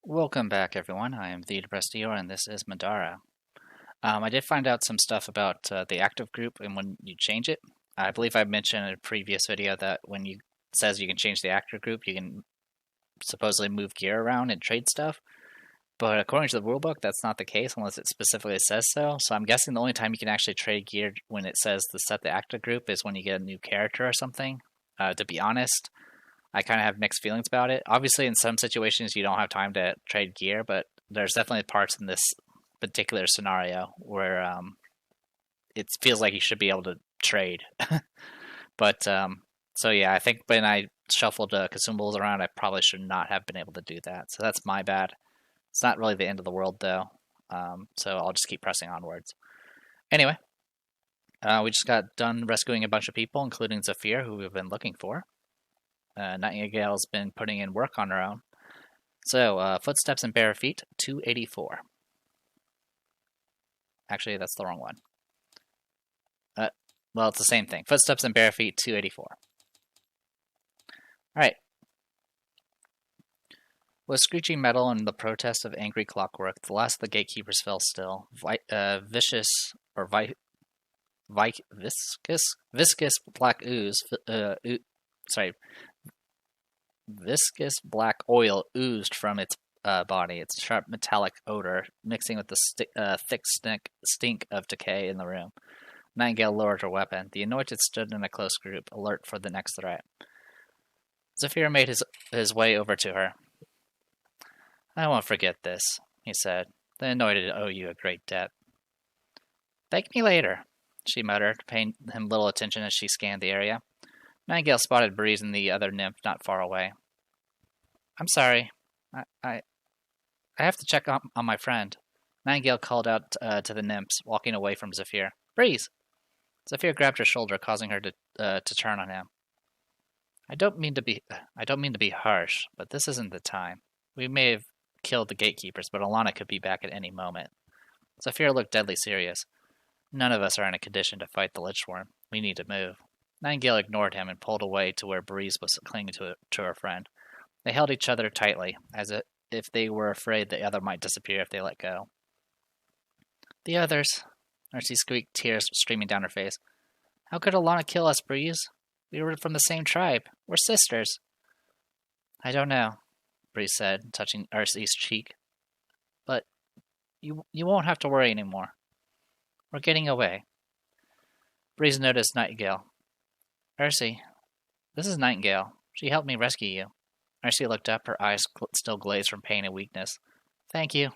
Welcome back, everyone. I am the Depressed Eeyore, and this is Middara. I did find out some stuff about the active group and when you change it. I believe I mentioned in a previous video that when it says you can change the active group, you can supposedly move gear around and trade stuff. But according to the rulebook, that's not the case unless it specifically says so. So I'm guessing the only time you can actually trade gear when it says to set the active group is when you get a new character or something. To be honest, I kind of have mixed feelings about it. Obviously, in some situations, you don't have time to trade gear, but there's definitely parts in this particular scenario where it feels like you should be able to trade. But so yeah, I think when I shuffled consumables around, I probably should not have been able to do that. So that's my bad. It's not really the end of the world though. So I'll just keep pressing onwards. Anyway, we just got done rescuing a bunch of people, including Zafir, who we've been looking for. Nightingale's been putting in work on her own. So, footsteps and bare feet, 284. Actually, that's the wrong one. Well, it's the same thing. Footsteps and bare feet, 284. Alright. With screeching metal and the protest of angry clockwork, the last of the gatekeepers fell still. Viscous black ooze. Viscous black oil oozed from its body, its sharp metallic odor mixing with the thick stink of decay in the room. Nightingale lowered her weapon. The anointed stood in a close group, alert for the next threat. Zafir made his way over to her. I won't forget this, he said. The anointed owe you a great debt. Thank me later, she muttered, paying him little attention as she scanned the area. Nightingale spotted Breeze and the other nymph not far away. I'm sorry. I have to check on my friend. Nightingale called out to the nymphs, walking away from Zafir. Breeze! Zafir grabbed her shoulder, causing her to turn on him. I don't mean to be harsh, but this isn't the time. We may have killed the gatekeepers, but Alana could be back at any moment. Zafir looked deadly serious. None of us are in a condition to fight the Lich Wurm. We need to move. Nightingale ignored him and pulled away to where Breeze was clinging to her friend. They held each other tightly, as if they were afraid the other might disappear if they let go. The others, Mercy squeaked, tears streaming down her face. How could Alana kill us, Breeze? We were from the same tribe. We're sisters. I don't know, Breeze said, touching Mercy's cheek. But you won't have to worry anymore. We're getting away. Breeze noticed Nightingale. Mercy, this is Nightingale. She helped me rescue you. Mercy looked up, her eyes still glazed from pain and weakness. Thank you.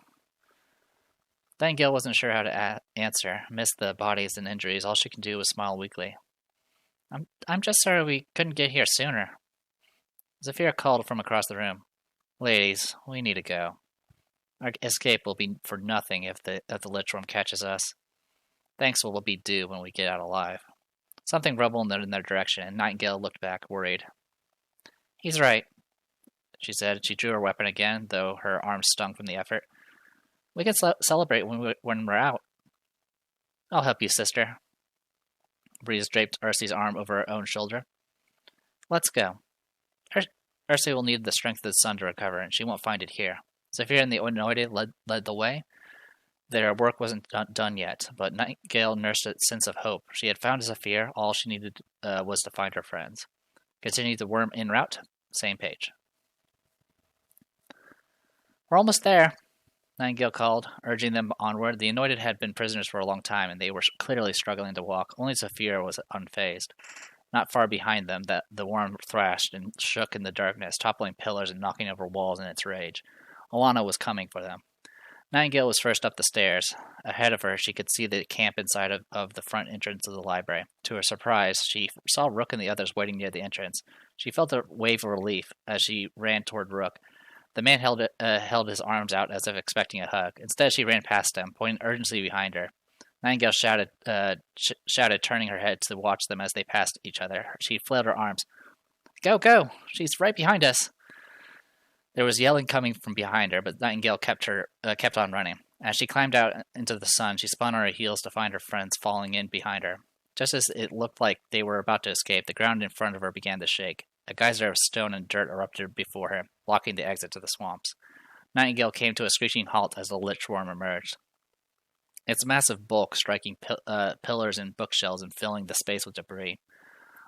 Nightingale wasn't sure how to answer. Amidst the bodies and injuries, all she could do was smile weakly. I'm just sorry we couldn't get here sooner. Zafir called from across the room. Ladies, we need to go. Our escape will be for nothing if the Lich Wurm catches us. Thanks will be due when we get out alive. Something rumbled in their direction, and Nightingale looked back, worried. He's right, she said. She drew her weapon again, though her arms stung from the effort. We can celebrate when we're out. I'll help you, sister. Breeze draped Ursi's arm over her own shoulder. Let's go. Ursi will need the strength of the sun to recover, and she won't find it here. Zafir and the Anointed led the way. Their work wasn't done yet, but Nightingale nursed a sense of hope. She had found Zafir. All she needed was to find her friends. Continue the worm en route. Same page. We're almost there, Nightingale called, urging them onward. The Anointed had been prisoners for a long time, and they were clearly struggling to walk. Only Zafir was unfazed. Not far behind them, the worm thrashed and shook in the darkness, toppling pillars and knocking over walls in its rage. Alana was coming for them. Nightingale was first up the stairs. Ahead of her, she could see the camp inside of the front entrance of the library. To her surprise, she saw Rook and the others waiting near the entrance. She felt a wave of relief as she ran toward Rook. The man held his arms out as if expecting a hug. Instead, she ran past him, pointing urgently behind her. Nightingale shouted, turning her head to watch them as they passed each other. She flailed her arms. Go, go! She's right behind us! There was yelling coming from behind her, but Nightingale kept on running. As she climbed out into the sun, she spun on her heels to find her friends falling in behind her. Just as it looked like they were about to escape, the ground in front of her began to shake. A geyser of stone and dirt erupted before her, blocking the exit to the swamps. Nightingale came to a screeching halt as the Lich Wurm emerged. Its massive bulk striking pillars and bookshelves and filling the space with debris.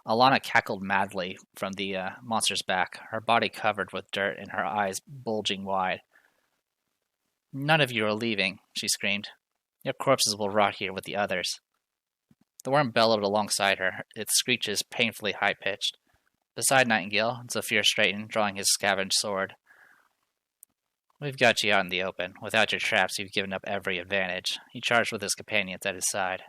Alana cackled madly from the monster's back, her body covered with dirt and her eyes bulging wide. "None of you are leaving," she screamed. "Your corpses will rot here with the others." The worm bellowed alongside her, its screeches painfully high-pitched. Beside Nightingale, Zephyr straightened, drawing his scavenged sword. "We've got you out in the open. Without your traps, you've given up every advantage." He charged with his companions at his side.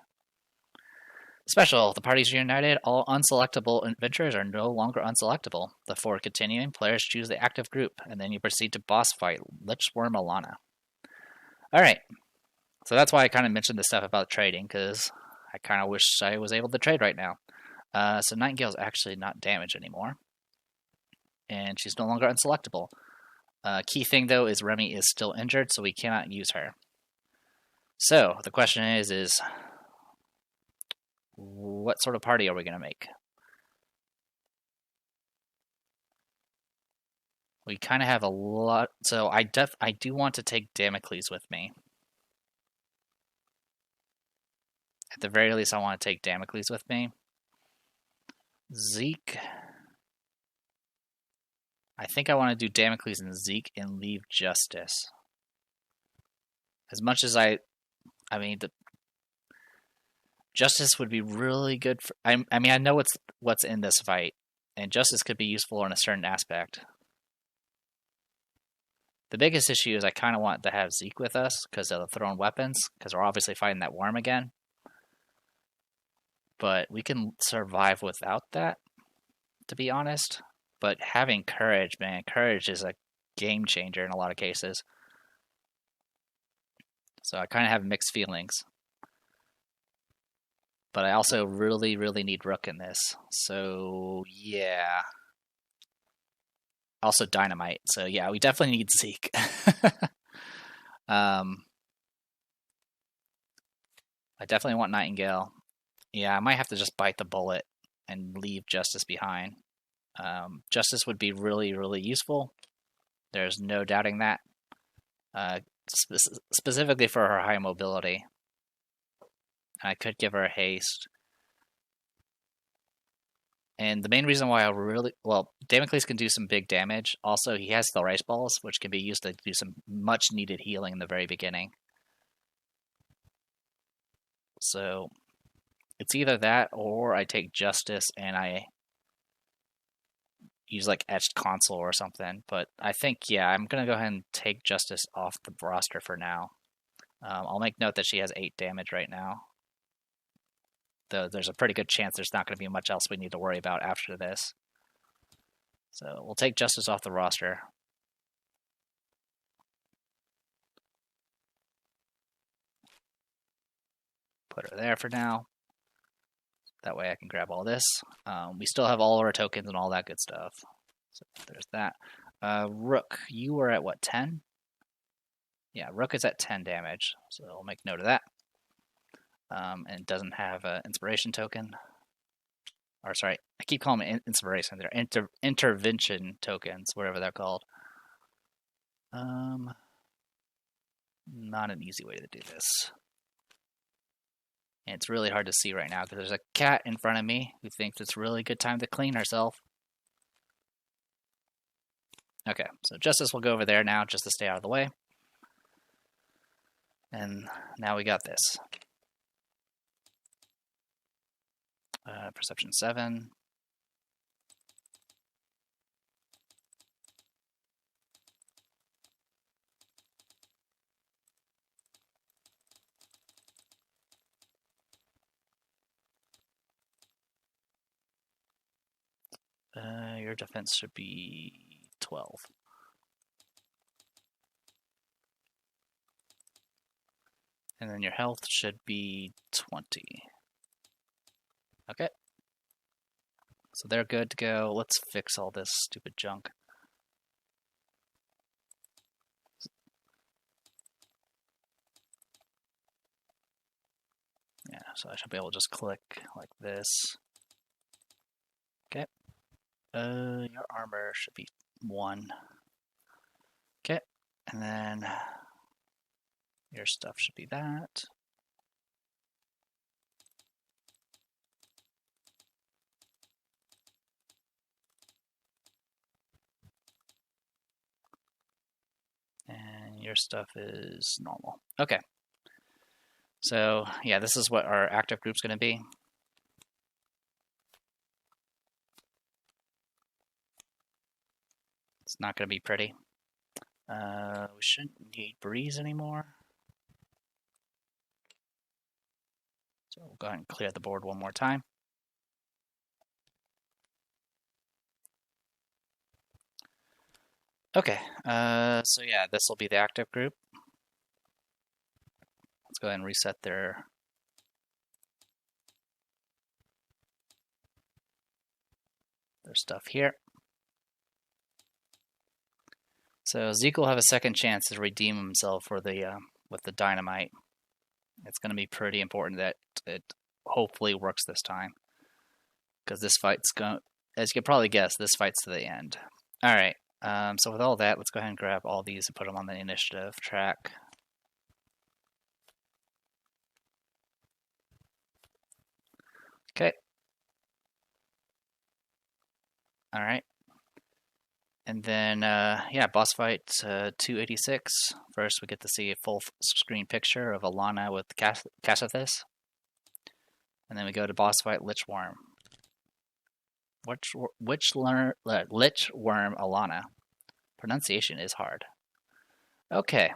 "Special, the party's reunited. All unselectable adventurers are no longer unselectable. Before continuing, players choose the active group, and then you proceed to boss fight Lich Wurm Alana." Alright, so that's why I kind of mentioned this stuff about trading, because I kind of wish I was able to trade right now. So Nightingale's actually not damaged anymore, and she's no longer unselectable. Key thing, though, is Remy is still injured, so we cannot use her. So, the question is what sort of party are we going to make? We kind of have a lot, so I do want to take Damocles with me. At the very least, I want to take Damocles with me. Zeke. I think I want to do Damocles and Zeke and leave Justice. As much as I mean, the Justice would be really good for. I mean, I know what's in this fight, and Justice could be useful in a certain aspect. The biggest issue is I kind of want to have Zeke with us because of the thrown weapons, because we're obviously fighting that worm again. But we can survive without that, to be honest. But having courage, man, courage is a game changer in a lot of cases. So I kind of have mixed feelings. But I also really, really need Rook in this. So, yeah. Also Dynamite. So, yeah, we definitely need Zeke. I definitely want Nightingale. Yeah, I might have to just bite the bullet and leave Justice behind. Justice would be really, really useful. There's no doubting that. Specifically for her high mobility. I could give her a haste. And the main reason why Damocles can do some big damage. Also, he has the Rice Balls, which can be used to do some much needed healing in the very beginning. So, it's either that or I take Justice and I use like Etched Console or something. But I think, yeah, I'm going to go ahead and take Justice off the roster for now. I'll make note that she has 8 damage right now. Though there's a pretty good chance there's not going to be much else we need to worry about after this. So we'll take Justice off the roster. Put her there for now. That way I can grab all this. We still have all our tokens and all that good stuff. So there's that. Rook, you were at what, 10? Yeah, Rook is at 10 damage. So I'll make note of that. And doesn't have an inspiration token. Or sorry, I keep calling them inspiration. They're intervention tokens, whatever they're called. Not an easy way to do this. And it's really hard to see right now because there's a cat in front of me who thinks it's a really good time to clean herself. Okay, so Justice will go over there now just to stay out of the way. And now we got this. Perception 7. Your defense should be 12. And then your health should be 20. Okay. So they're good to go. Let's fix all this stupid junk. Yeah, so I should be able to just click like this. Okay. Your armor should be 1. Okay. And then your stuff should be that. And your stuff is normal. Okay. So, yeah, this is what our active group's going to be. It's not going to be pretty. We shouldn't need breeze anymore. So we'll go ahead and clear the board one more time. Okay, so yeah, this will be the active group. Let's go ahead and reset their stuff here. So Zeke will have a second chance to redeem himself for the with the dynamite. It's going to be pretty important that it hopefully works this time, because this fight's going, as you can probably guess, this fight's to the end. All right. So with all that, let's go ahead and grab all these and put them on the initiative track. Okay. All right. And then, yeah, boss fight 286. First, we get to see a full screen picture of Alana with Cassithus. And then we go to boss fight Lich Wurm. Lich Wurm Alana. Pronunciation is hard. Okay.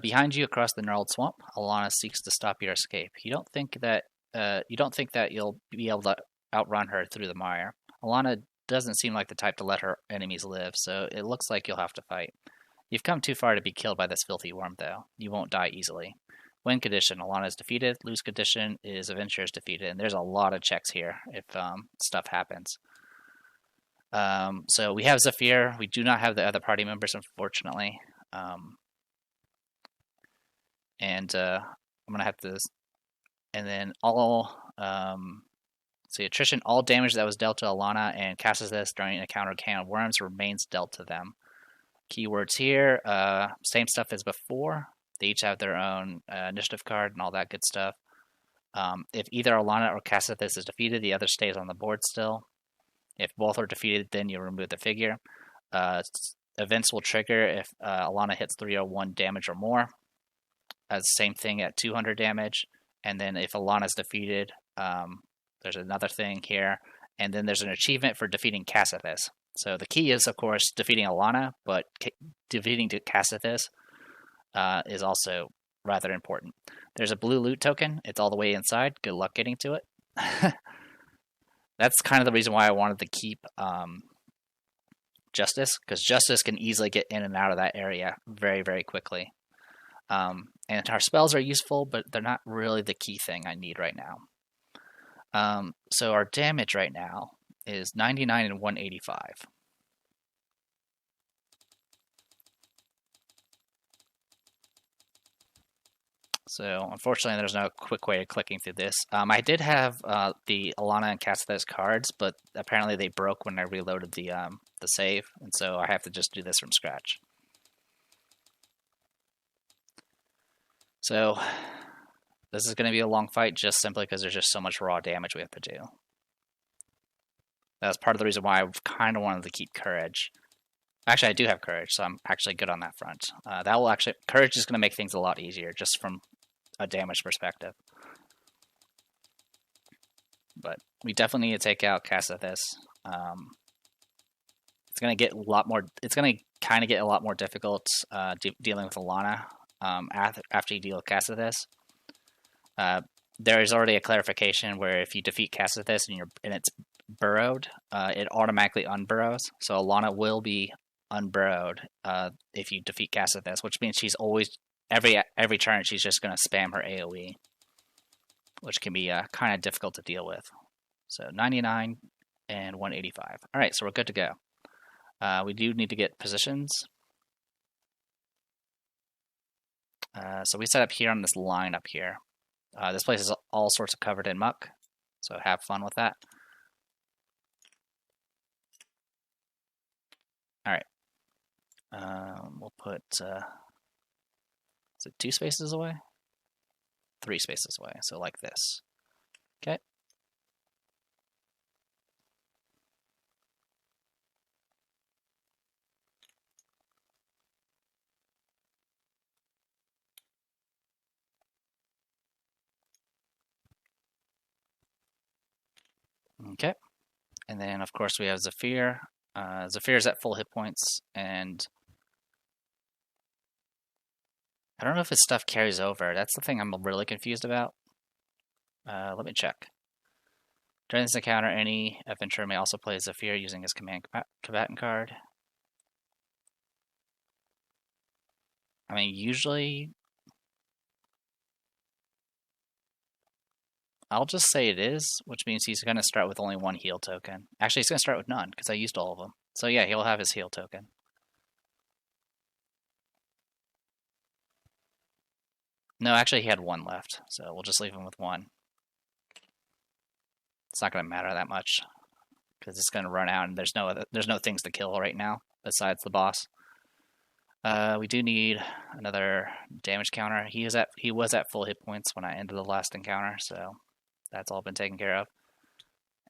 Behind you, across the gnarled swamp, Alana seeks to stop your escape. You don't think that you'll be able to outrun her through the mire. Alana doesn't seem like the type to let her enemies live, so it looks like you'll have to fight. You've come too far to be killed by this filthy worm, though. You won't die easily. Win condition, Alana is defeated. Lose condition is Adventure is defeated. And there's a lot of checks here if stuff happens. So we have Zephyr. We do not have the other party members, unfortunately. And I'm going to have to... And then all... So attrition, all damage that was dealt to Alana and Cassithus during an encounter with Can of Worms remains dealt to them. Keywords here, same stuff as before. They each have their own initiative card and all that good stuff. If either Alana or Cassithus is defeated, the other stays on the board still. If both are defeated, then you remove the figure. Events will trigger if Alana hits 301 damage or more. Same thing at 200 damage. And then if Alana is defeated... there's another thing here, and then there's an achievement for defeating Cassithus. So the key is, of course, defeating Alana, but defeating Cassithus is also rather important. There's a blue loot token. It's all the way inside. Good luck getting to it. That's kind of the reason why I wanted to keep Justice, because Justice can easily get in and out of that area very, very quickly. And our spells are useful, but they're not really the key thing I need right now. So our damage right now is 99 and 185. So unfortunately, there's no quick way of clicking through this. I did have the Alana and Cassithus cards, but apparently they broke when I reloaded the save, and so I have to just do this from scratch. So this is going to be a long fight just simply because there's just so much raw damage we have to do. That's part of the reason why I kind of wanted to keep Courage. Actually, I do have Courage, so I'm actually good on that front. Courage is going to make things a lot easier just from a damage perspective. But we definitely need to take out Cassithus. It's going to get a lot more... It's going to kind of get a lot more difficult dealing with Alana after you deal with Cassithus. There is already a clarification where if you defeat Cassithus and it's burrowed, it automatically unburrows. So Alana will be unburrowed if you defeat Cassithus, which means she's always every turn she's just going to spam her AoE, which can be kind of difficult to deal with. So 99 and 185. All right, so we're good to go. We do need to get positions. So we set up here on this line up here. This place is all sorts of covered in muck, so have fun with that. Alright. We'll put, is it 2 spaces away? 3 spaces away, so like this. Okay. Okay. And then, of course, we have Zephyr. Zephyr's at full hit points, and I don't know if his stuff carries over. That's the thing I'm really confused about. Let me check. During this encounter, any adventurer may also play Zephyr using his command combatant card. I mean, usually, I'll just say it is, which means he's going to start with only 1 heal token. Actually, he's going to start with none, because I used all of them. So yeah, he'll have his heal token. No, actually, he had 1 left, so we'll just leave him with 1. It's not going to matter that much, because it's going to run out, and there's no things to kill right now besides the boss. We do need another damage counter. He was at full hit points when I ended the last encounter, so that's all been taken care of.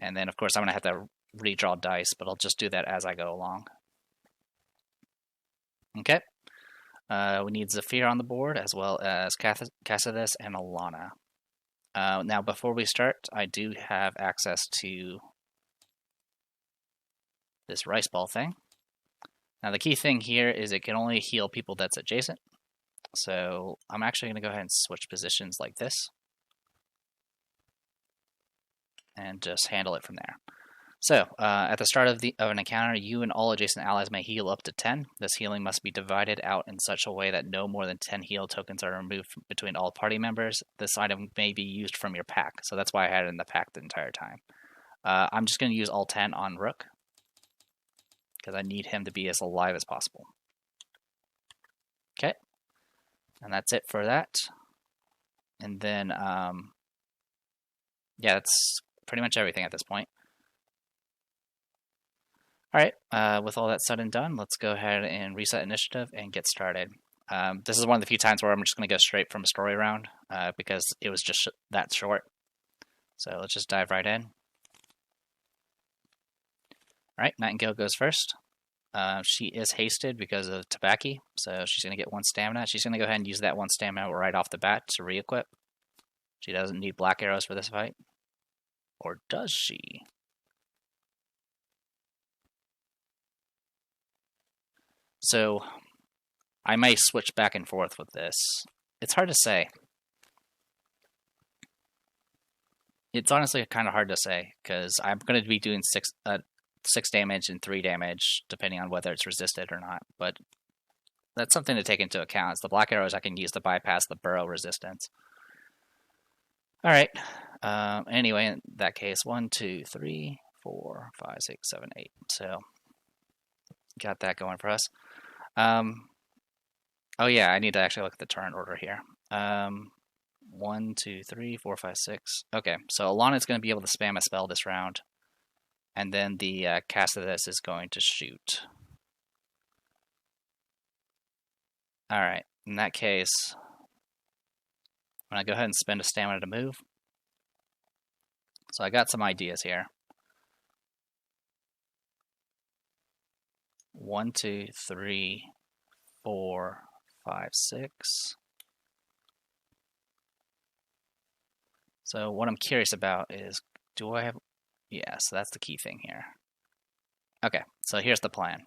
And then, of course, I'm going to have to redraw dice, but I'll just do that as I go along. Okay. We need Zephyr on the board, as well as Cassidus and Alana. Now, before we start, I do have access to this rice ball thing. Now, the key thing here is it can only heal people that's adjacent. So I'm actually going to go ahead and switch positions like this. And just handle it from there. So, at the start of an encounter, you and all adjacent allies may heal up to 10. This healing must be divided out in such a way that no more than 10 heal tokens are removed between all party members. This item may be used from your pack, so that's why I had it in the pack the entire time. I'm just going to use all 10 on Rook, because I need him to be as alive as possible. Okay, and that's it for that. And then, yeah, that's pretty much everything at this point. Alright, with all that said and done, let's go ahead and reset initiative and get started. This is one of the few times where I'm just going to go straight from a story round, because it was just that short. So let's just dive right in. Alright, Nightingale goes first. She is hasted because of Tabaki, so she's going to get 1 stamina. She's going to go ahead and use that 1 stamina right off the bat to re-equip. She doesn't need black arrows for this fight. Or does she? So, I may switch back and forth with this. It's hard to say. It's honestly kind of hard to say, because I'm going to be doing 6 damage and 3 damage, depending on whether it's resisted or not. But that's something to take into account. It's the black arrows I can use to bypass the burrow resistance. Alright. Anyway, in that case, 1, 2, 3, 4, 5, 6, 7, 8. So, got that going for us. Oh yeah, I need to actually look at the turn order here. 1, 2, 3, 4, 5, 6. Okay, so Alana's going to be able to spam a spell this round. And then the cast of this is going to shoot. Alright, in that case, I'm going to go ahead and spend a stamina to move. So I got some ideas here. 1, 2, 3, 4, 5, 6. So what I'm curious about is, do I have... Yeah, so that's the key thing here. Okay, so here's the plan.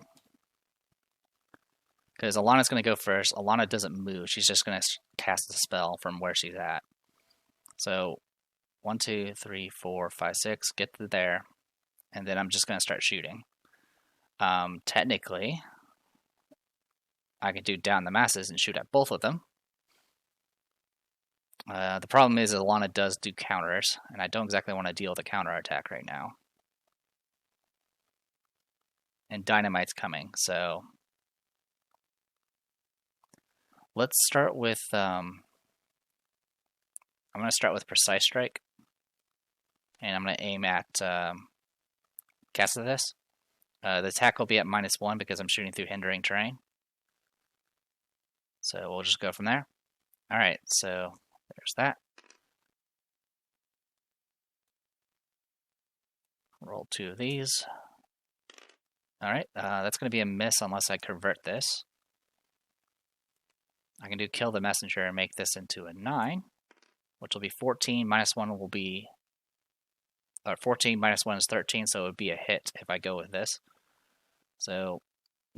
Because Alana's going to go first. Alana doesn't move. She's just going to cast the spell from where she's at. So 1, 2, 3, 4, 5, 6. Get to there. And then I'm just going to start shooting. Technically, I can do down the masses and shoot at both of them. The problem is Alana does do counters, and I don't exactly want to deal with a counter attack right now. And Dynamite's coming, so let's start with, I'm going to start with Precise Strike, and I'm going to aim at Cassidus. The attack will be at -1 because I'm shooting through hindering terrain. So we'll just go from there. All right, so there's that. Roll 2 of these. All right, that's going to be a miss unless I convert this. I can do kill the messenger and make this into a 9, which will be 14. Minus 1 will be, or 14 minus 1 is 13, so it would be a hit if I go with this. So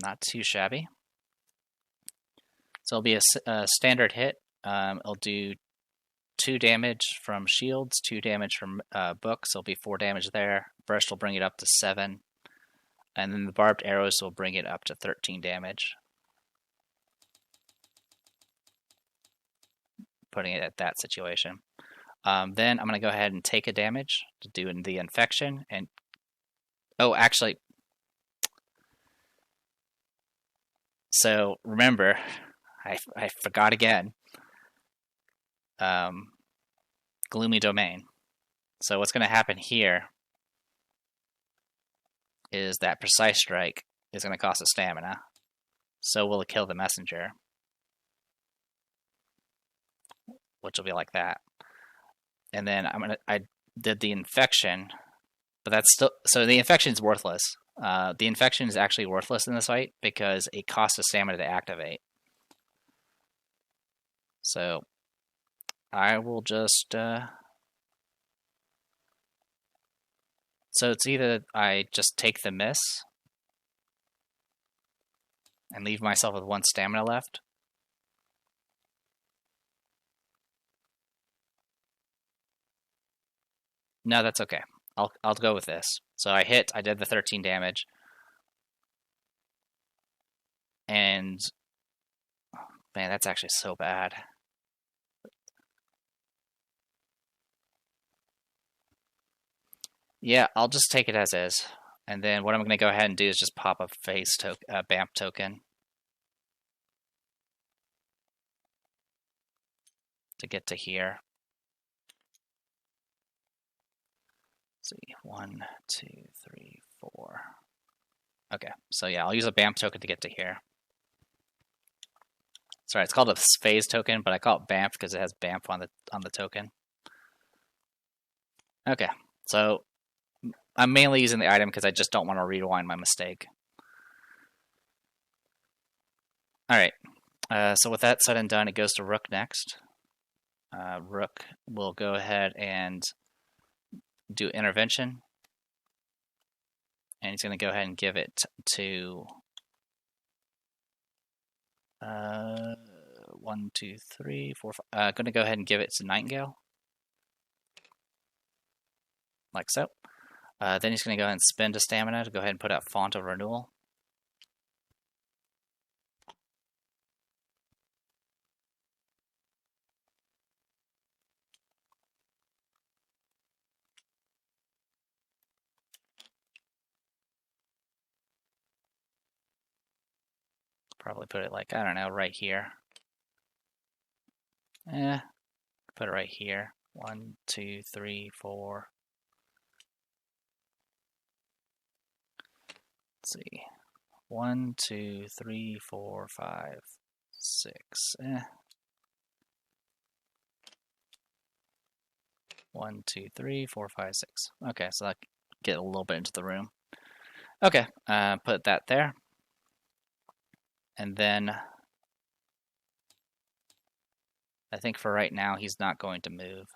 not too shabby. So it'll be a standard hit. It'll do 2 damage from shields, 2 damage from books. It'll be 4 damage there. Burst will bring it up to 7. And then the barbed arrows will bring it up to 13 damage. Putting it at that situation. Then I'm going to go ahead and take a damage to do the infection. And oh, actually, so remember, I forgot again. Gloomy Domain. So what's going to happen here is that Precise Strike is going to cost a stamina. So will it kill the messenger, which will be like that. And then I did the infection, but that's still, so the infection is worthless. The infection is actually worthless in this fight because it costs a stamina to activate. So I will just so it's either I just take the miss and leave myself with 1 stamina left, no, that's okay. I'll go with this. So I hit, I did the 13 damage. And man, that's actually so bad. Yeah, I'll just take it as is. And then what I'm going to go ahead and do is just pop a phase BAMF token to get to here. Let's see, 1, 2, 3, 4. Okay, so yeah, I'll use a BAMF token to get to here. Sorry, it's called a phase token, but I call it BAMF because it has BAMF on the token. Okay, so I'm mainly using the item because I just don't want to rewind my mistake. Alright, so with that said and done, it goes to Rook next. Rook will go ahead and do intervention. And he's going to go ahead and give it to 1, 2, 3, 4, 5. Going to go ahead and give it to Nightingale. Like so. Then he's going to go ahead and spend a stamina to go ahead and put out Font of Renewal. Probably put it like, I don't know, right here. Put it right here. 1, 2, 3, 4. Let's see. 1, 2, 3, 4, 5, 6. 1, 2, 3, 4, 5, 6. Okay, so I get a little bit into the room. Okay, put that there. And then I think for right now he's not going to move.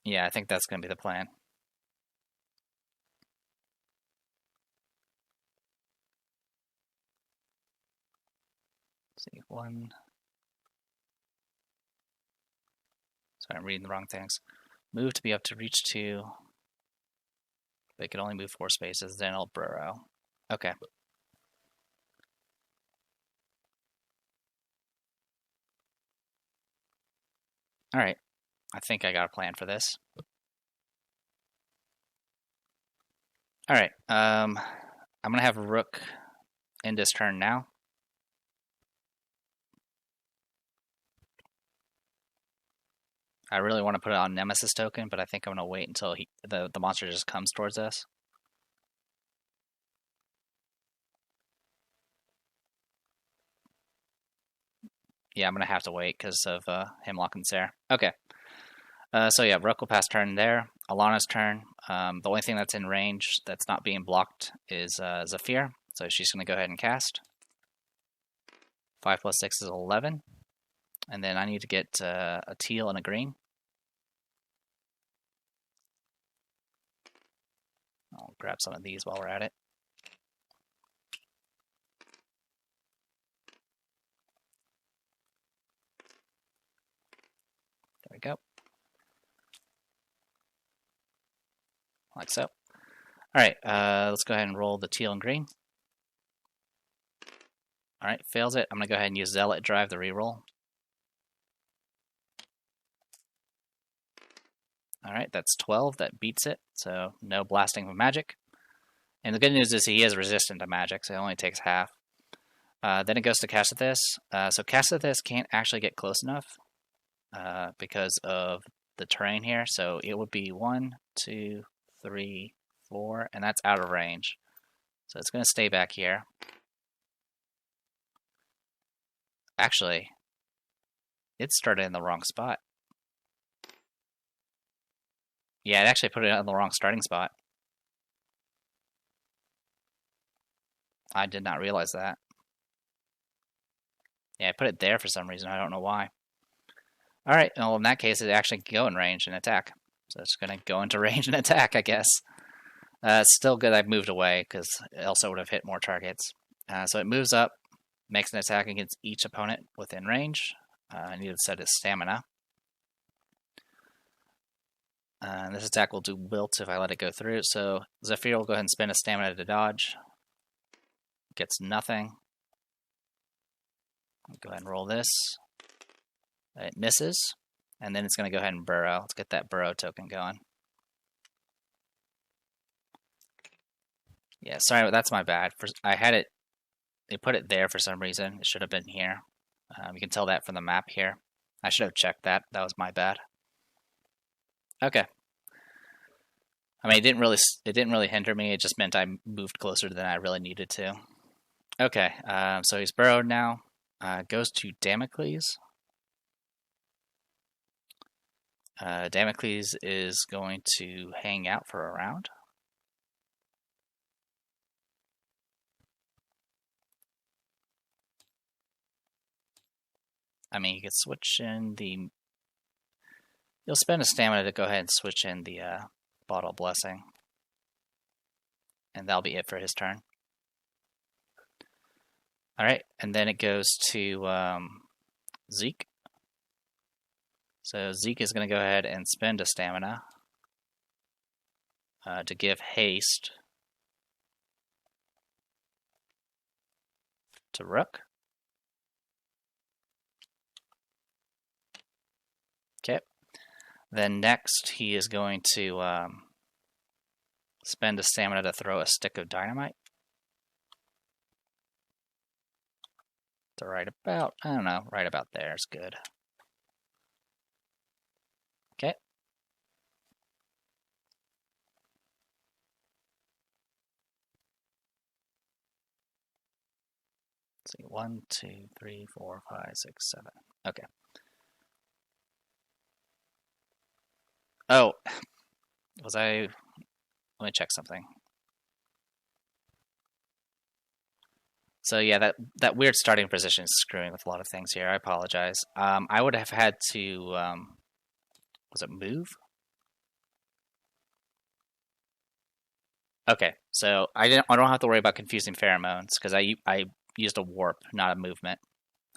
Yeah, I think that's going to be the plan. Let's see, 1. Sorry, I'm reading the wrong things. Move to be up to reach 2. They can only move 4 spaces, then it'll burrow. Okay. Alright. I think I got a plan for this. Alright. I'm going to have Rook end his turn now. I really want to put it on Nemesis token, but I think I'm going to wait until the monster just comes towards us. Yeah, I'm going to have to wait because of Hemlock and Sarah. Okay. So yeah, Rook will pass turn there. Alana's turn. The only thing that's in range that's not being blocked is Zephyr. So she's going to go ahead and cast. 5 plus 6 is 11. And then I need to get a teal and a green. I'll grab some of these while we're at it. There we go. Like so. Alright, let's go ahead and roll the teal and green. Alright, fails it. I'm going to go ahead and use Zealot Drive the reroll. Alright, that's 12. That beats it. So no blasting of magic. And the good news is he is resistant to magic, so it only takes half. Then it goes to Cassithis. So Cassithis can't actually get close enough because of the terrain here. So it would be 1, 2, 3, 4, and that's out of range. So it's going to stay back here. Actually, it started in the wrong spot. Yeah, it actually put it on the wrong starting spot. I did not realize that. Yeah, I put it there for some reason. I don't know why. Alright, well, in that case, it actually can go in range and attack. So it's going to go into range and attack, I guess. It's still good I've moved away, because it also would have hit more targets. So it moves up, makes an attack against each opponent within range. I need to set his stamina. This attack will do Wilt if I let it go through. So Zephyr will go ahead and spend a stamina to dodge. Gets nothing. I'll go ahead and roll this. It misses. And then it's going to go ahead and burrow. Let's get that burrow token going. Yeah, sorry, that's my bad. I had it, they put it there for some reason. It should have been here. You can tell that from the map here. I should have checked that. That was my bad. Okay. I mean, it didn't really hinder me. It just meant I moved closer than I really needed to. Okay, so he's burrowed now. Goes to Damocles. Damocles is going to hang out for a round. I mean, you could switch in the... You'll spend a stamina to go ahead and switch in the Bottle Blessing. And that'll be it for his turn. Alright, and then it goes to Zeke. So Zeke is going to go ahead and spend a stamina to give haste to Rook. Okay. Then next he is going to spend a stamina to throw a stick of dynamite. To right about, I don't know, right about there is good. Okay. Let's see, 1, 2, 3, 4, 5, 6, 7. Okay. Oh, was I... Let me check something. So yeah, that weird starting position is screwing with a lot of things here. I apologize. I would have had to... was it move? Okay, so I don't have to worry about confusing pheromones because I used a warp, not a movement.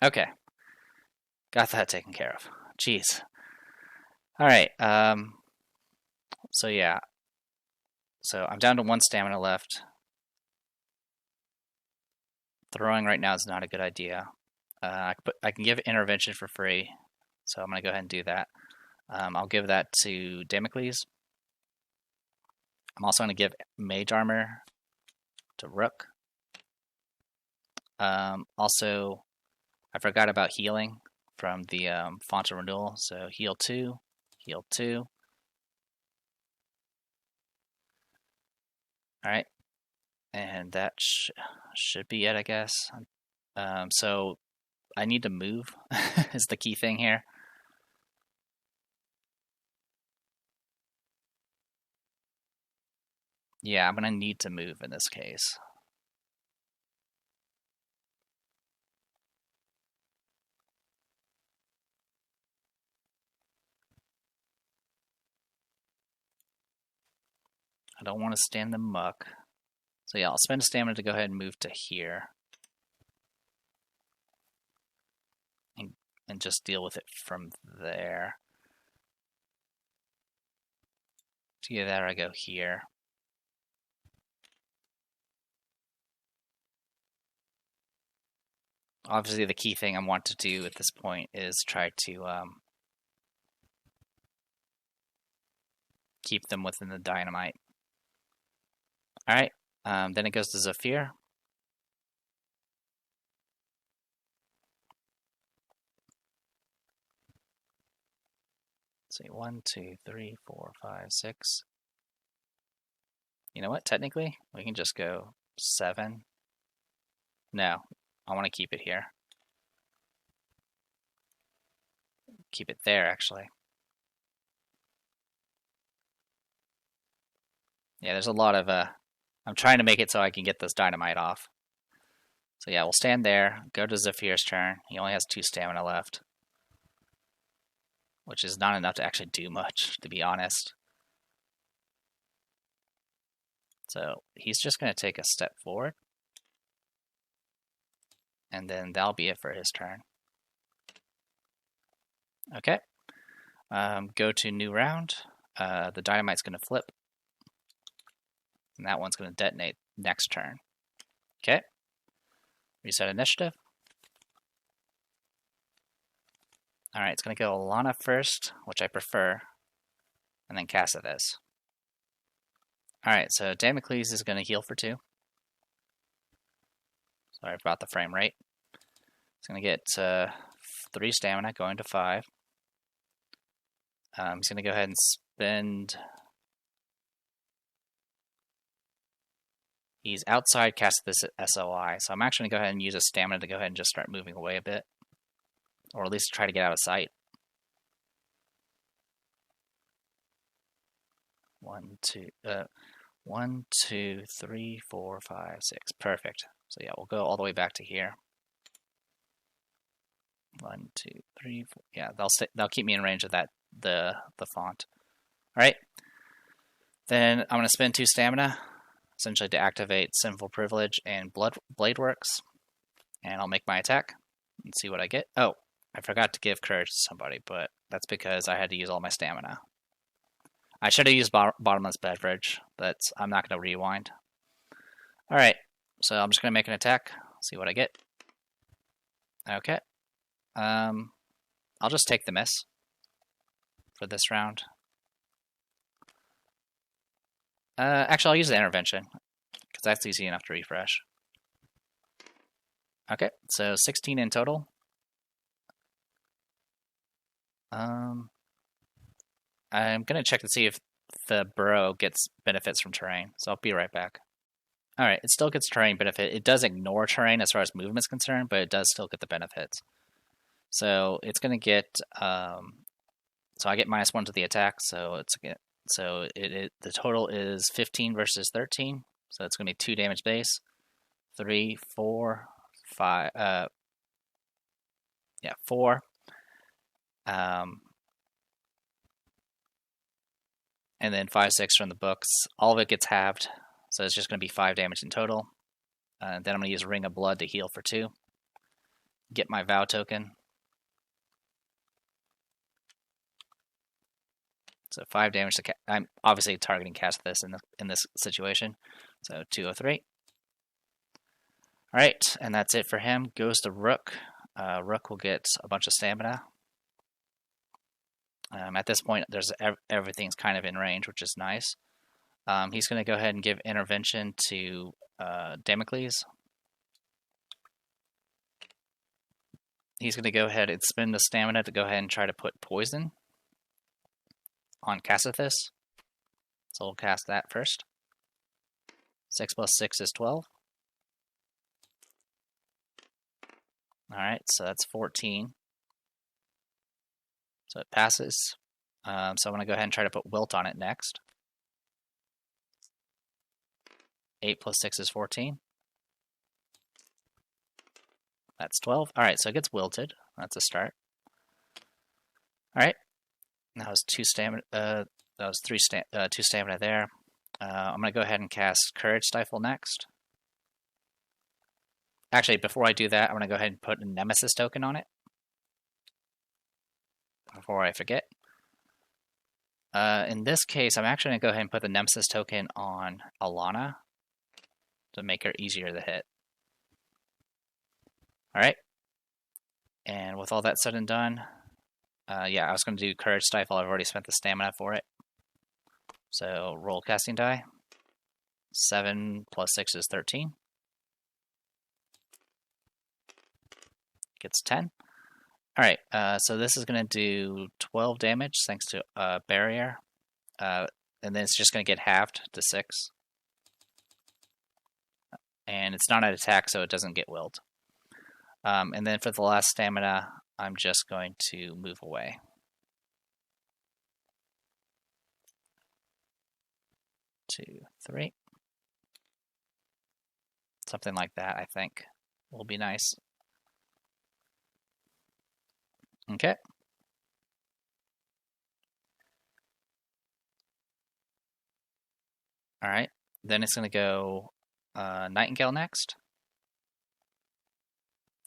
Okay, got that taken care of. Jeez. All right. So yeah. So I'm down to 1 stamina left. Throwing right now is not a good idea. I can give intervention for free, so I'm gonna go ahead and do that. I'll give that to Damocles. I'm also going to give Mage Armor to Rook. Also, I forgot about healing from the Font of Renewal, so heal 2, heal 2. Alright, and that should be it, I guess. So I need to move is the key thing here. Yeah, I'm going to need to move in this case. I don't want to stand the muck. So yeah, I'll spend stamina to go ahead and move to here. And just deal with it from there. To get there, I go here. Obviously, the key thing I want to do at this point is try to keep them within the dynamite. Alright, then it goes to Zephyr. Let's see, 1, 2, 3, 4, 5, 6. You know what, technically, we can just go 7. No, I want to keep it here. Keep it there, actually. Yeah, there's a lot of, I'm trying to make it so I can get this dynamite off. So yeah, we'll stand there, go to Zephyr's turn. He only has 2 stamina left. Which is not enough to actually do much, to be honest. So he's just going to take a step forward. And then that'll be it for his turn. Okay. Go to new round. The dynamite's going to flip. And that one's going to detonate next turn. Okay. Reset initiative. Alright, it's going to go Alana first, which I prefer. And then Cassithus. Alright, so Damocles is going to heal for 2. Sorry about the frame rate. It's going to get 3 stamina, going to 5. He's going to go ahead and spend... He's outside Cassithus SOI, so I'm actually going to go ahead and use a stamina to go ahead and just start moving away a bit. Or at least try to get out of sight. 1, 2, 3, 4, 5, 6. Perfect. So yeah, we'll go all the way back to here. 1, 2, 3, 4. Yeah, they'll keep me in range of that the font. All right. Then I'm going to spend 2 stamina, essentially to activate Sinful Privilege and Blade Works, and I'll make my attack and see what I get. Oh, I forgot to give courage to somebody, but that's because I had to use all my stamina. I should have used bottomless beverage, but I'm not going to rewind. Alright, so I'm just going to make an attack, see what I get. Okay. I'll just take the miss for this round. Actually, I'll use the intervention, because that's easy enough to refresh. Okay, so 16 in total. I'm going to check to see if the burrow gets benefits from terrain, so I'll be right back. Alright, it still gets terrain benefit. It does ignore terrain as far as movement is concerned, but it does still get the benefits. So it's going to get, so I get -1 to the attack, so the total is 15 versus 13, so it's going to be 2 damage base, 3, 4, 5, 4. And then 5, 6 from the books. All of it gets halved, so it's just going to be 5 damage in total. Then I'm going to use Ring of Blood to heal for 2. Get my Vow token. So 5 damage to... I'm obviously targeting Cassithus in this situation. So 203. Alright, and that's it for him. Goes to Rook. Rook will get a bunch of stamina. At this point, everything's kind of in range, which is nice. He's going to go ahead and give intervention to Damocles. He's going to go ahead and spend the stamina to go ahead and try to put poison on Cassithus. So we'll cast that first. 6 plus 6 is 12. Alright, so that's 14. So it passes. So I'm going to go ahead and try to put Wilt on it next. 8 plus 6 is 14. That's 12. Alright, so it gets wilted. That's a start. Alright. That was 2 stamina. That was 2 stamina there. I'm going to go ahead and cast Courage Stifle next. Actually, before I do that, I'm going to go ahead and put a Nemesis token on it. Before I forget. In this case, I'm actually going to go ahead and put the Nemesis token on Alana to make her easier to hit. Alright. And with all that said and done, yeah, I was going to do Courage Stifle. I've already spent the stamina for it. So roll casting die. 7 plus 6 is 13. Gets 10. Alright, so this is going to do 12 damage thanks to barrier. And then it's just going to get halved to 6. And it's not an attack, so it doesn't get willed. And then for the last stamina, I'm just going to move away. 2, 3. Something like that, I think, will be nice. Okay. Alright, then it's going to go Nightingale next.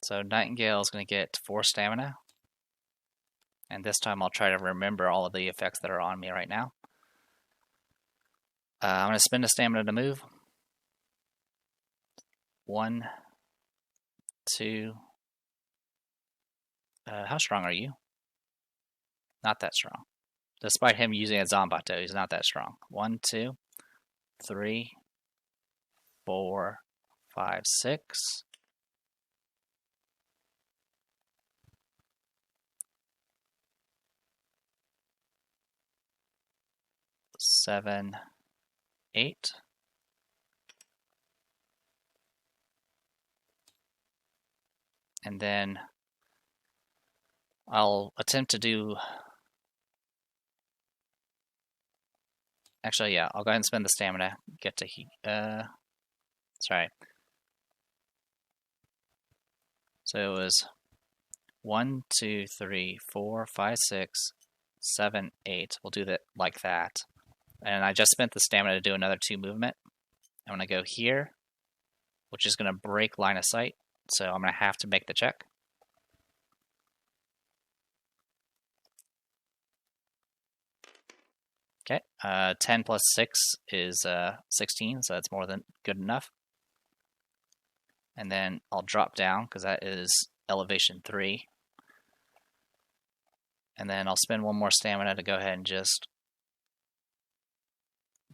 So Nightingale is going to get 4 stamina. And this time I'll try to remember all of the effects that are on me right now. I'm going to spend a stamina to move. 1, 2. How strong are you? Not that strong. Despite him using a Zombato, he's not that strong. 1, 2, 3, 4, 5, 6. 7, 8. And then I'll attempt to do... Actually, yeah, I'll go ahead and spend the stamina. Get to... sorry. So it was 1, 2, 3, 4, 5, 6, 7, 8. We'll do that like that. And I just spent the stamina to do another 2 movement. I'm going to go here, which is going to break line of sight. So I'm going to have to make the check. Okay, 10 plus 6 is 16, so that's more than good enough. And then I'll drop down, because that is elevation 3. And then I'll spend 1 more stamina to go ahead and just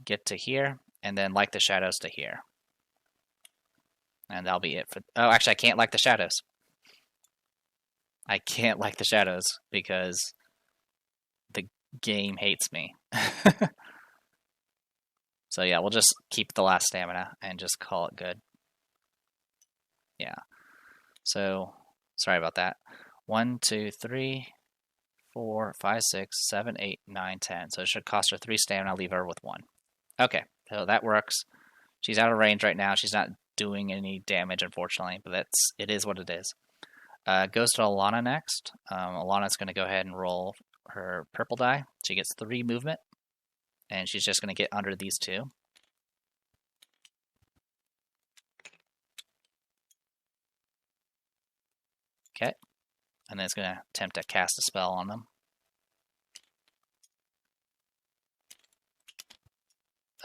get to here, and then like the shadows to here. And that'll be it for... Oh, actually, I can't like the shadows. I can't like the shadows, because the game hates me. So yeah, we'll just keep the last stamina and just call it good. Yeah. So, sorry about that. 1, 2, 3, 4, 5, 6, 7, 8, 9, 10. So it should cost her 3 stamina. I'll leave her with 1. Okay, so that works. She's out of range right now. She's not doing any damage, unfortunately, but it is what it is. Goes to Alana next. Alana's going to go ahead and roll her purple die. She gets 3 movement, and she's just going to get under these 2. Okay, and then it's going to attempt to cast a spell on them.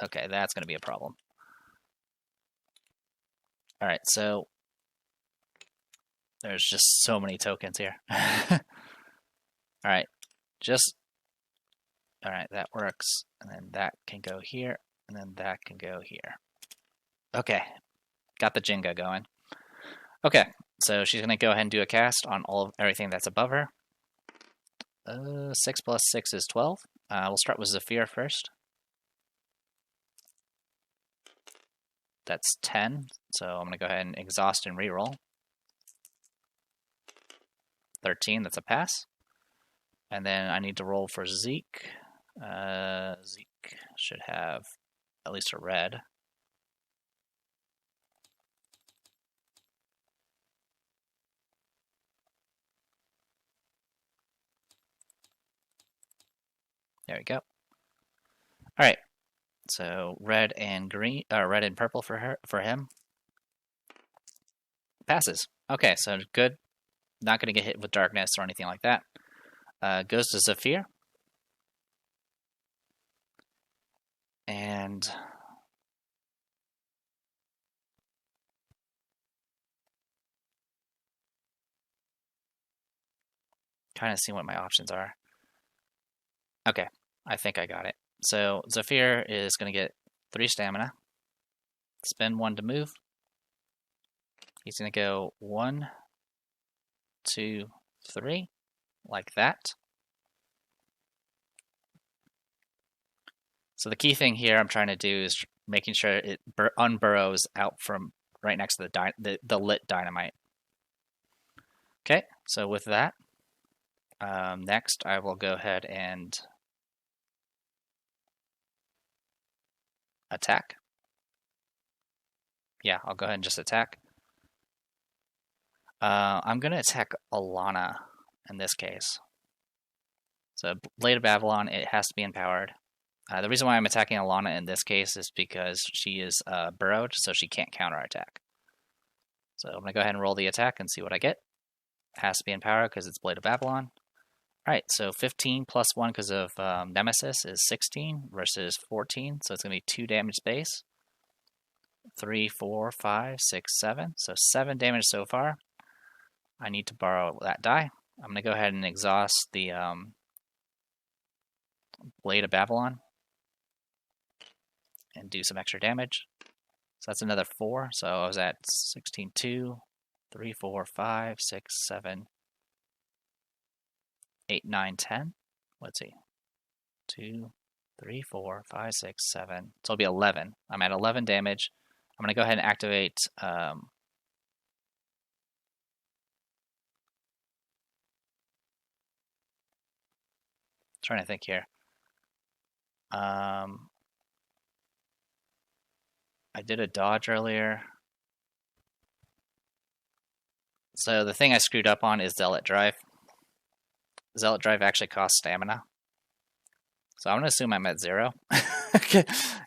Okay, that's going to be a problem. Alright, so there's just so many tokens here. Alright, alright, that works. And then that can go here, and then that can go here. Okay, got the Jenga going. Okay, so she's going to go ahead and do a cast on everything that's above her. 6 plus 6 is 12. We'll start with Zephyr first. That's 10, so I'm going to go ahead and exhaust and reroll. 13, that's a pass. And then I need to roll for Zeke. Zeke should have at least a red. There we go. All right. So red and green, red and purple for him. Passes. Okay, so good. Not going to get hit with darkness or anything like that. Goes to Zephyr. And kind of see what my options are. Okay, I think I got it. So Zephyr is going to get 3 stamina. Spend 1 to move. He's going to go 1, 2, 3, like that. So the key thing here I'm trying to do is making sure it unburrows out from right next to the lit dynamite. Okay, so with that, next I will go ahead and attack. Yeah, I'll go ahead and just attack. I'm going to attack Alana in this case. So Blade of Babylon, it has to be empowered. The reason why I'm attacking Alana in this case is because she is burrowed, so she can't counterattack. So I'm going to go ahead and roll the attack and see what I get. It has to be empowered because it's Blade of Babylon. Alright, so 15 plus 1 because of Nemesis is 16 versus 14, so it's going to be 2 damage base. 3, 4, 5, 6, 7. So 7 damage so far. I need to borrow that die. I'm going to go ahead and exhaust the Blade of Babylon and do some extra damage. So that's another 4. So I was at 16, 2, 3, 4, 5, 6, 7, 8, 9, 10. Let's see. 2, 3, 4, 5, 6, 7. So it'll be 11. I'm at 11 damage. I'm going to go ahead and activate trying to think here. I did a dodge earlier. So the thing I screwed up on is Zealot Drive. Zealot Drive actually costs stamina. So I'm going to assume I'm at 0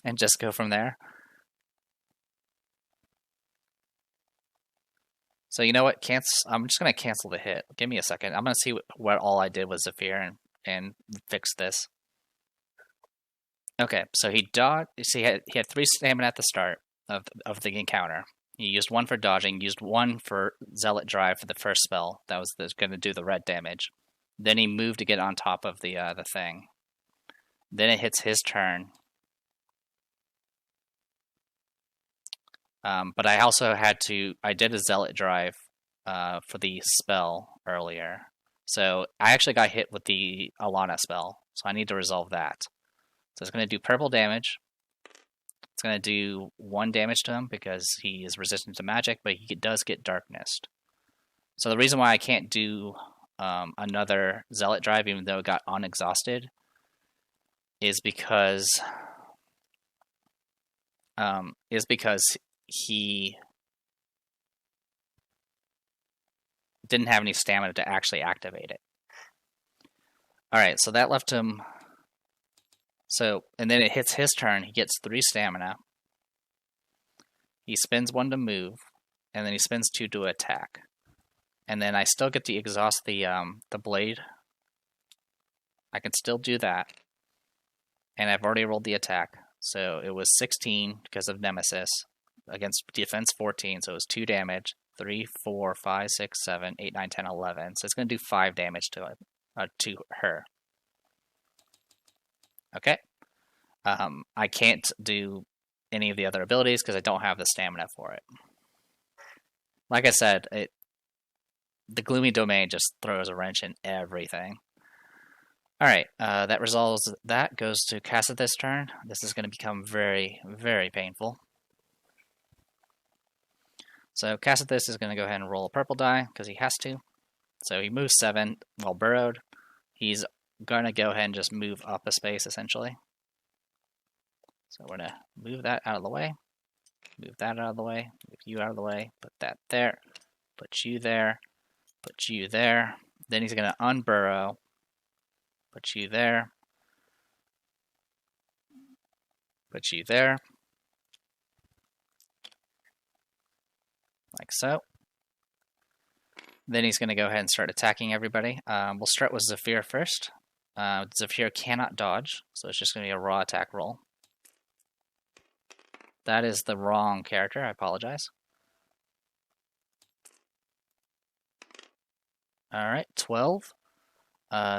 and just go from there. So you know what? I'm just going to cancel the hit. Give me a second. I'm going to see what all I did with Zephyr and fix this. Okay, so he dodged. See, he had 3 stamina at the start of the encounter. He used 1 for dodging, used 1 for Zealot Drive for the first spell. That was going to do the red damage. Then he moved to get on top of the thing. Then it hits his turn. But I also I did a Zealot Drive for the spell earlier. So I actually got hit with the Alana spell. So I need to resolve that. So it's going to do purple damage. It's going to do 1 damage to him because he is resistant to magic, but he does get darkness. So the reason why I can't do another Zealot Drive, even though it got unexhausted, is because he didn't have any stamina to actually activate it. Alright, so that left him... So, and then it hits his turn, he gets 3 stamina. He spends 1 to move, and then he spends 2 to attack. And then I still get to exhaust the blade. I can still do that. And I've already rolled the attack. So it was 16 because of Nemesis against defense 14, so it was 2 damage. 3, 4, 5, 6, 7, 8, 9, 10, 11. So it's going to do 5 damage to her. Okay. I can't do any of the other abilities because I don't have the stamina for it. Like I said, the Gloomy Domain just throws a wrench in everything. Alright, that resolves that. Goes to Cassith's turn. This is going to become very, very painful. So Cassithis is going to go ahead and roll a purple die because he has to. So he moves 7 while burrowed. He's going to go ahead and just move up a space, essentially. So we're going to move that out of the way. Move that out of the way. Move you out of the way. Put that there. Put you there. Put you there. Then he's going to unburrow. Put you there. Put you there. Like so. Then he's going to go ahead and start attacking everybody. We'll start with Zephyr first. Zephyr cannot dodge, so it's just going to be a raw attack roll. That is the wrong character. I apologize. Alright, 12.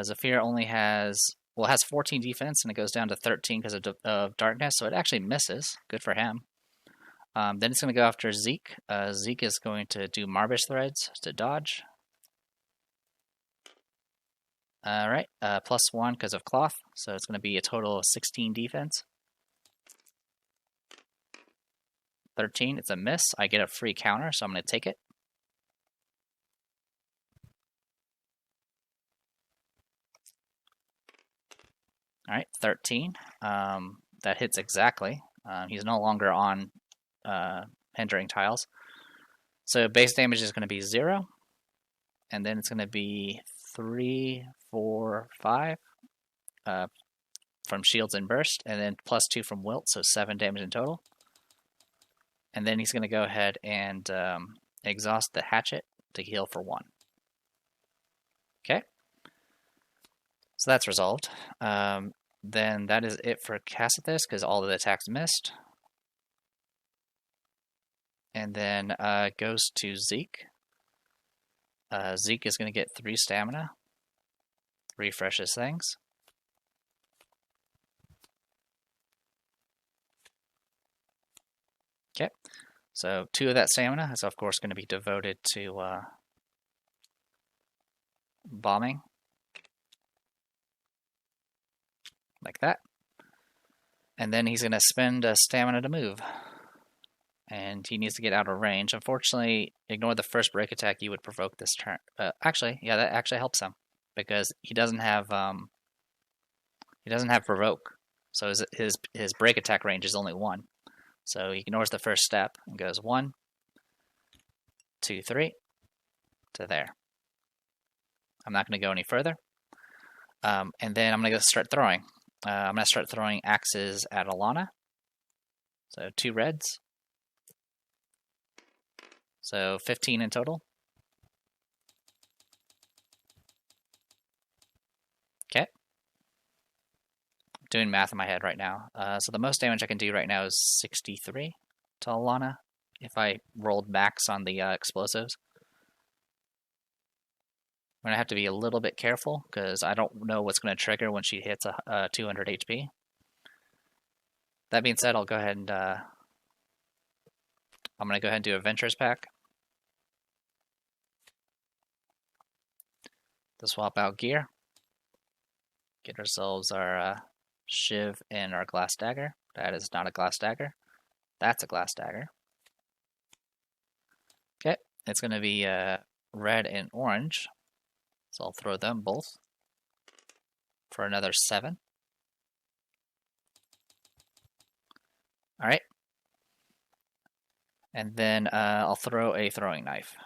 Zephyr only has 14 defense, and it goes down to 13 because of darkness, so it actually misses. Good for him. Then it's going to go after Zeke. Zeke is going to do Marbish Threads to dodge. Alright, +1 because of cloth, so it's going to be a total of 16 defense. 13, it's a miss. I get a free counter, so I'm going to take it. Alright, 13. That hits exactly. He's no longer on hindering tiles. So base damage is going to be 0. And then it's going to be 3, 4, 5 from shields and burst. And then +2 from Wilt, so 7 damage in total. And then he's going to go ahead and exhaust the hatchet to heal for 1. Okay. So that's resolved. Then that is it for Cassithus, because all of the attacks missed. And then goes to Zeke. Zeke is going to get 3 stamina. Refreshes things. Okay, so 2 of that stamina is of course going to be devoted to bombing. Like that. And then he's going to spend a stamina to move. And he needs to get out of range. Unfortunately, ignore the first break attack you would provoke this turn. Actually, yeah, that actually helps him. Because he doesn't have provoke. So his break attack range is only 1. So he ignores the first step and goes 1, 2, 3 to there. I'm not going to go any further. And then I'm going to start throwing. I'm going to start throwing axes at Alana. So 2 reds. So 15 in total. Okay. I'm doing math in my head right now. So the most damage I can do right now is 63 to Alana if I rolled max on the explosives. I'm going to have to be a little bit careful because I don't know what's going to trigger when she hits a 200 HP. That being said, I'll go ahead and I'm going to go ahead and do Adventures Pack. To swap out gear. Get ourselves our shiv and our glass dagger. That is not a glass dagger. That's a glass dagger. Okay, it's going to be red and orange. So I'll throw them both for another 7. Alright. And then I'll throw a throwing knife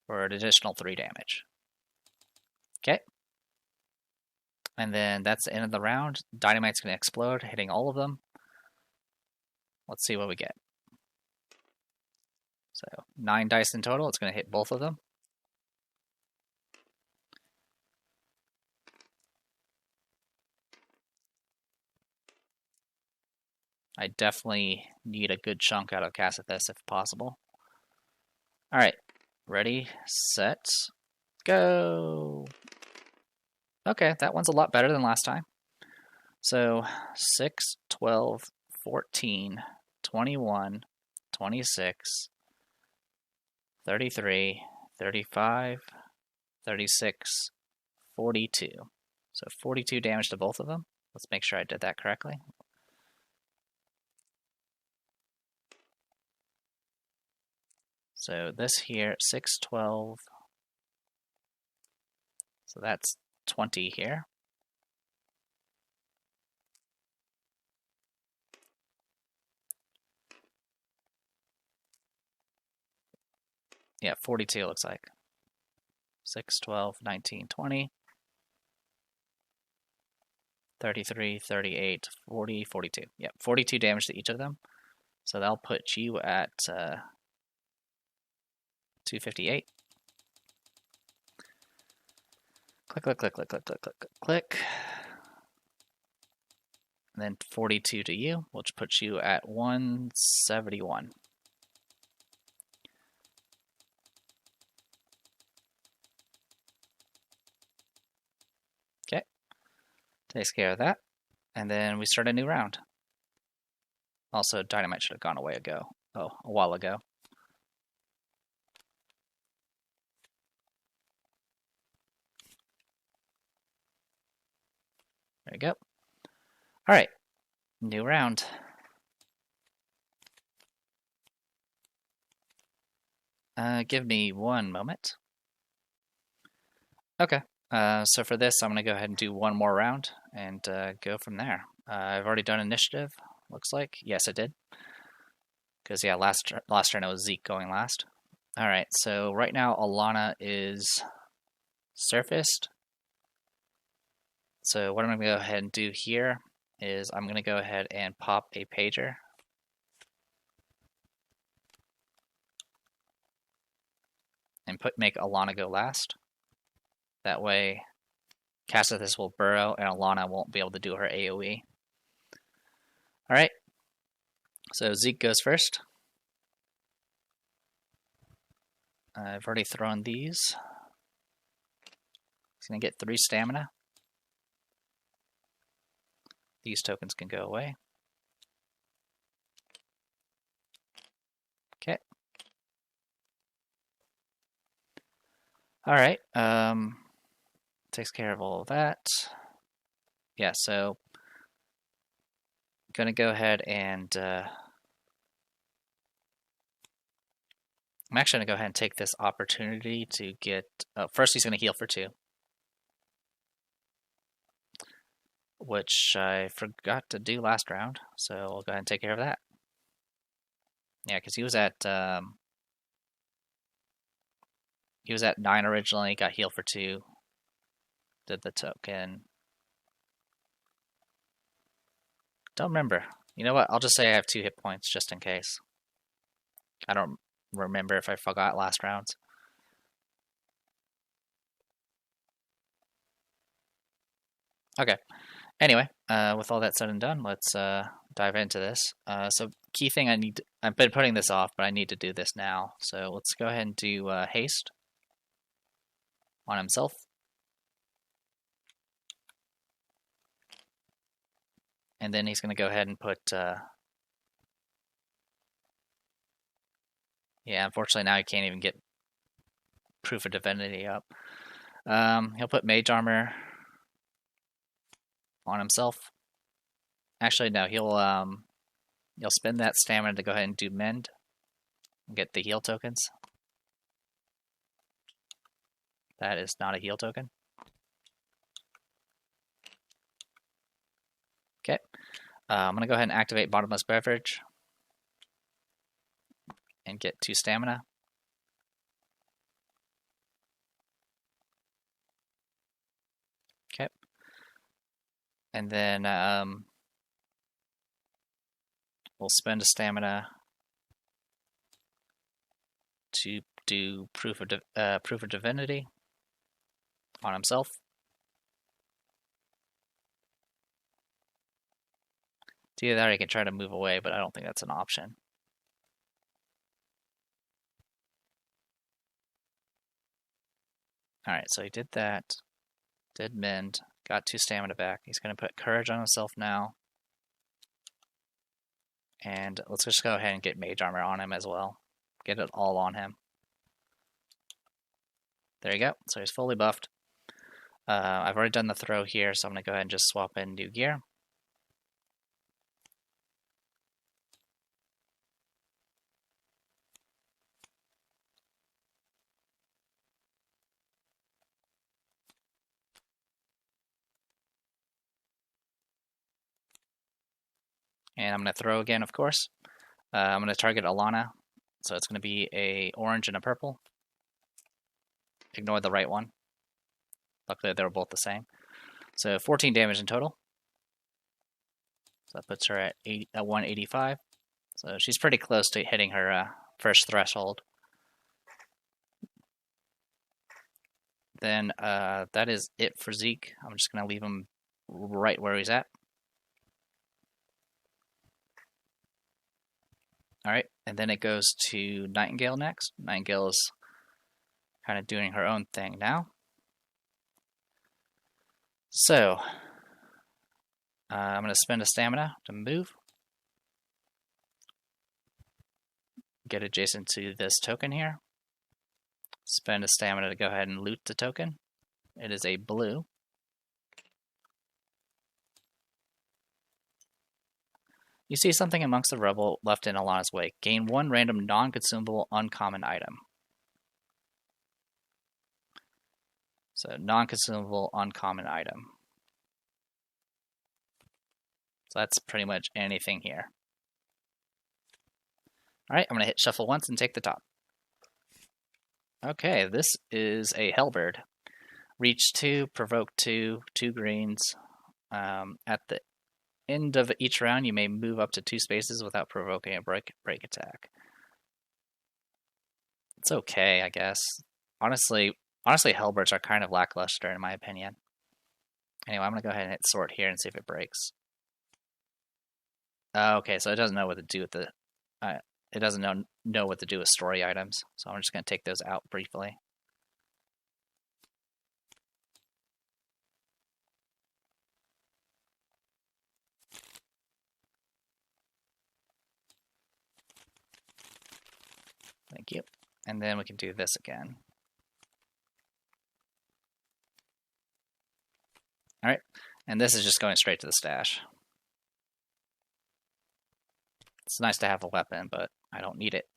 for an additional 3 damage. Okay. And then that's the end of the round. Dynamite's going to explode, hitting all of them. Let's see what we get. So 9 dice in total. It's going to hit both of them. I definitely need a good chunk out of Cassithus if possible. Alright. Ready, set, go! Okay, that one's a lot better than last time. So 6, 12, 14, 21, 26, 33, 35, 36, 42. So 42 damage to both of them. Let's make sure I did that correctly. So this here, 6, 12. So that's 20 here. Yeah, 42 looks like. 6, 12, 19, 20. 33, 38, 40, 42. Yep, 42 damage to each of them. So that'll put you at 258. Click, click, click, click, click, click, click, click, click. And then 42 to you, which puts you at 171. Okay. Takes care of that. And then we start a new round. Also, dynamite should have gone away ago. Oh, a while ago. There you go. All right, new round. Give me one moment. Okay, so for this, I'm going to go ahead and do one more round and go from there. I've already done initiative, looks like. Yes, I did. Because, yeah, last turn it was Zeke going last. All right, so right now Alana is surfaced. So what I'm going to go ahead and do here is I'm going to go ahead and pop a pager. And make Alana go last. That way, Cassithus will burrow and Alana won't be able to do her AoE. Alright, so Zeke goes first. I've already thrown these. He's going to get 3 stamina. These tokens can go away. Okay. Alright, takes care of all of that. Yeah, so I'm going to go ahead and I'm actually going to go ahead and take this opportunity to get... first he's going to heal for 2. Which I forgot to do last round, so I'll go ahead and take care of that. Yeah, because he was at 9 originally, got healed for 2, did the token. Don't remember. You know what? I'll just say I have 2 hit points just in case. I don't remember if I forgot last rounds. Okay. Anyway, with all that said and done, let's dive into this. So key thing I've been putting this off, but I need to do this now. So let's go ahead and do haste on himself. And then he's going to go ahead and put... yeah, unfortunately now he can't even get Proof of Divinity up. He'll put Mage Armor on himself. Actually, no, he'll spend that stamina to go ahead and do Mend and get the heal tokens. That is not a heal token. Okay. I'm going to go ahead and activate Bottomless Beverage and get 2 stamina. Okay. And then we'll spend a stamina to do Proof of Divinity on himself. To either that or he can try to move away, but I don't think that's an option. Alright, so he did that. Did Mend. Got 2 stamina back. He's going to put Courage on himself now. And let's just go ahead and get Mage Armor on him as well. Get it all on him. There you go. So he's fully buffed. I've already done the throw here, so I'm going to go ahead and just swap in new gear. And I'm going to throw again, of course. I'm going to target Alana. So it's going to be a orange and a purple. Ignore the right one. Luckily, they were both the same. So 14 damage in total. So that puts her at 185. So she's pretty close to hitting her first threshold. Then that is it for Zeke. I'm just going to leave him right where he's at. Alright, and then it goes to Nightingale next. Nightingale is kind of doing her own thing now. So, I'm going to spend a stamina to move. Get adjacent to this token here. Spend a stamina to go ahead and loot the token. It is a blue. You see something amongst the rubble left in Alana's wake. Gain 1 random non-consumable uncommon item. So, non-consumable uncommon item. So that's pretty much anything here. Alright, I'm going to hit shuffle once and take the top. Okay, this is a Hellbird. Reach 2, provoke 2, 2 greens. At the end of each round, you may move up to 2 spaces without provoking a break attack. It's okay, I guess. Honestly, Hellbirds are kind of lackluster in my opinion. Anyway, I'm going to go ahead and hit sort here and see if it breaks. Okay, so it doesn't know what to do with the... it doesn't know what to do with story items, so I'm just going to take those out briefly. Thank you. And then we can do this again. Alright, and this is just going straight to the stash. It's nice to have a weapon, but I don't need it.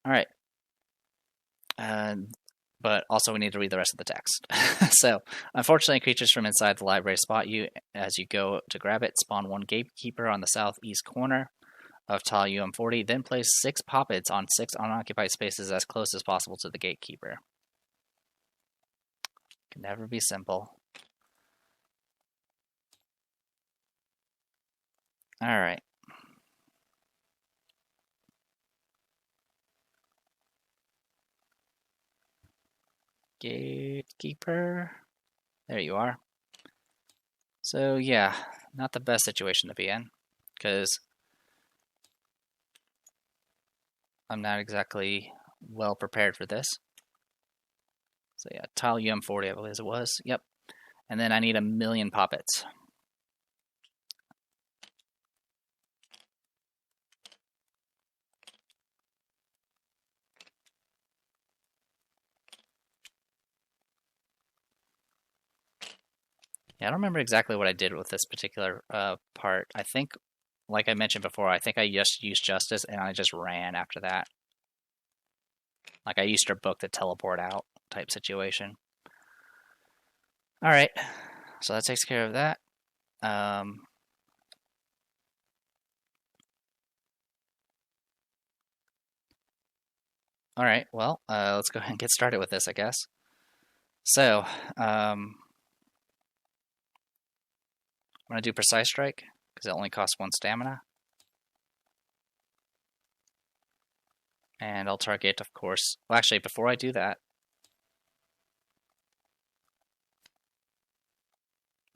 Alright. But also we need to read the rest of the text. So, unfortunately, creatures from inside the library spot you as you go to grab it. Spawn 1 gatekeeper on the southeast corner of tile UM40. Then place 6 poppets on 6 unoccupied spaces as close as possible to the gatekeeper. Can never be simple. Alright. Gatekeeper. There you are. So yeah, not the best situation to be in, because I'm not exactly well prepared for this. So yeah, tile UM40 I believe it was. Yep. And then I need 1,000,000 poppets. Yeah, I don't remember exactly what I did with this particular part. I think, like I mentioned before, I think I just used Justice and I just ran after that. Like I used her book to teleport out type situation. Alright, so that takes care of that. Alright, well, let's go ahead and get started with this, I guess. So, I'm going to do Precise Strike, because it only costs 1 stamina. And I'll target, of course... Well, actually, before I do that,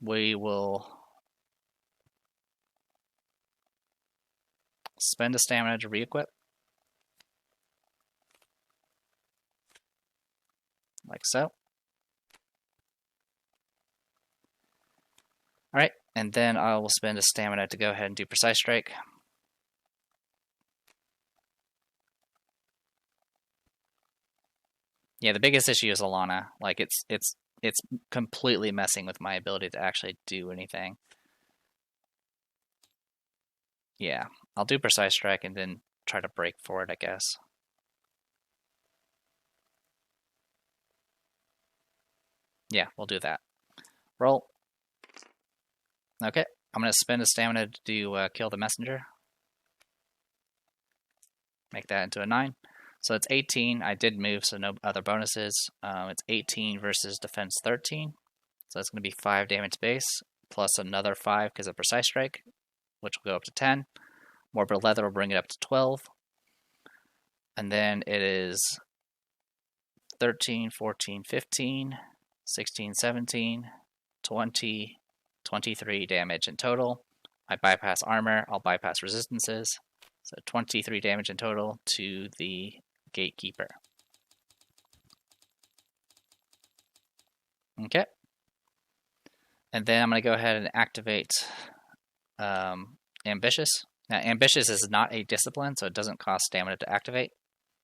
we will spend a stamina to re-equip. Like so. Alright, and then I will spend a stamina to go ahead and do Precise Strike. Yeah, the biggest issue is Alana. Like, it's completely messing with my ability to actually do anything. Yeah, I'll do Precise Strike and then try to break for it, I guess. Yeah, we'll do that. Roll. Okay, I'm going to spend a stamina to kill the messenger. Make that into a 9. So it's 18. I did move, so no other bonuses. It's 18 versus defense 13. So that's going to be 5 damage base, plus another 5 because of precise strike, which will go up to 10. Morbid leather will bring it up to 12. And then it is 13, 14, 15, 16, 17, 20, 23 damage in total. I bypass armor, I'll bypass resistances. So 23 damage in total to the gatekeeper. Okay. And then I'm going to go ahead and activate Ambitious. Now, Ambitious is not a discipline, so it doesn't cost stamina to activate.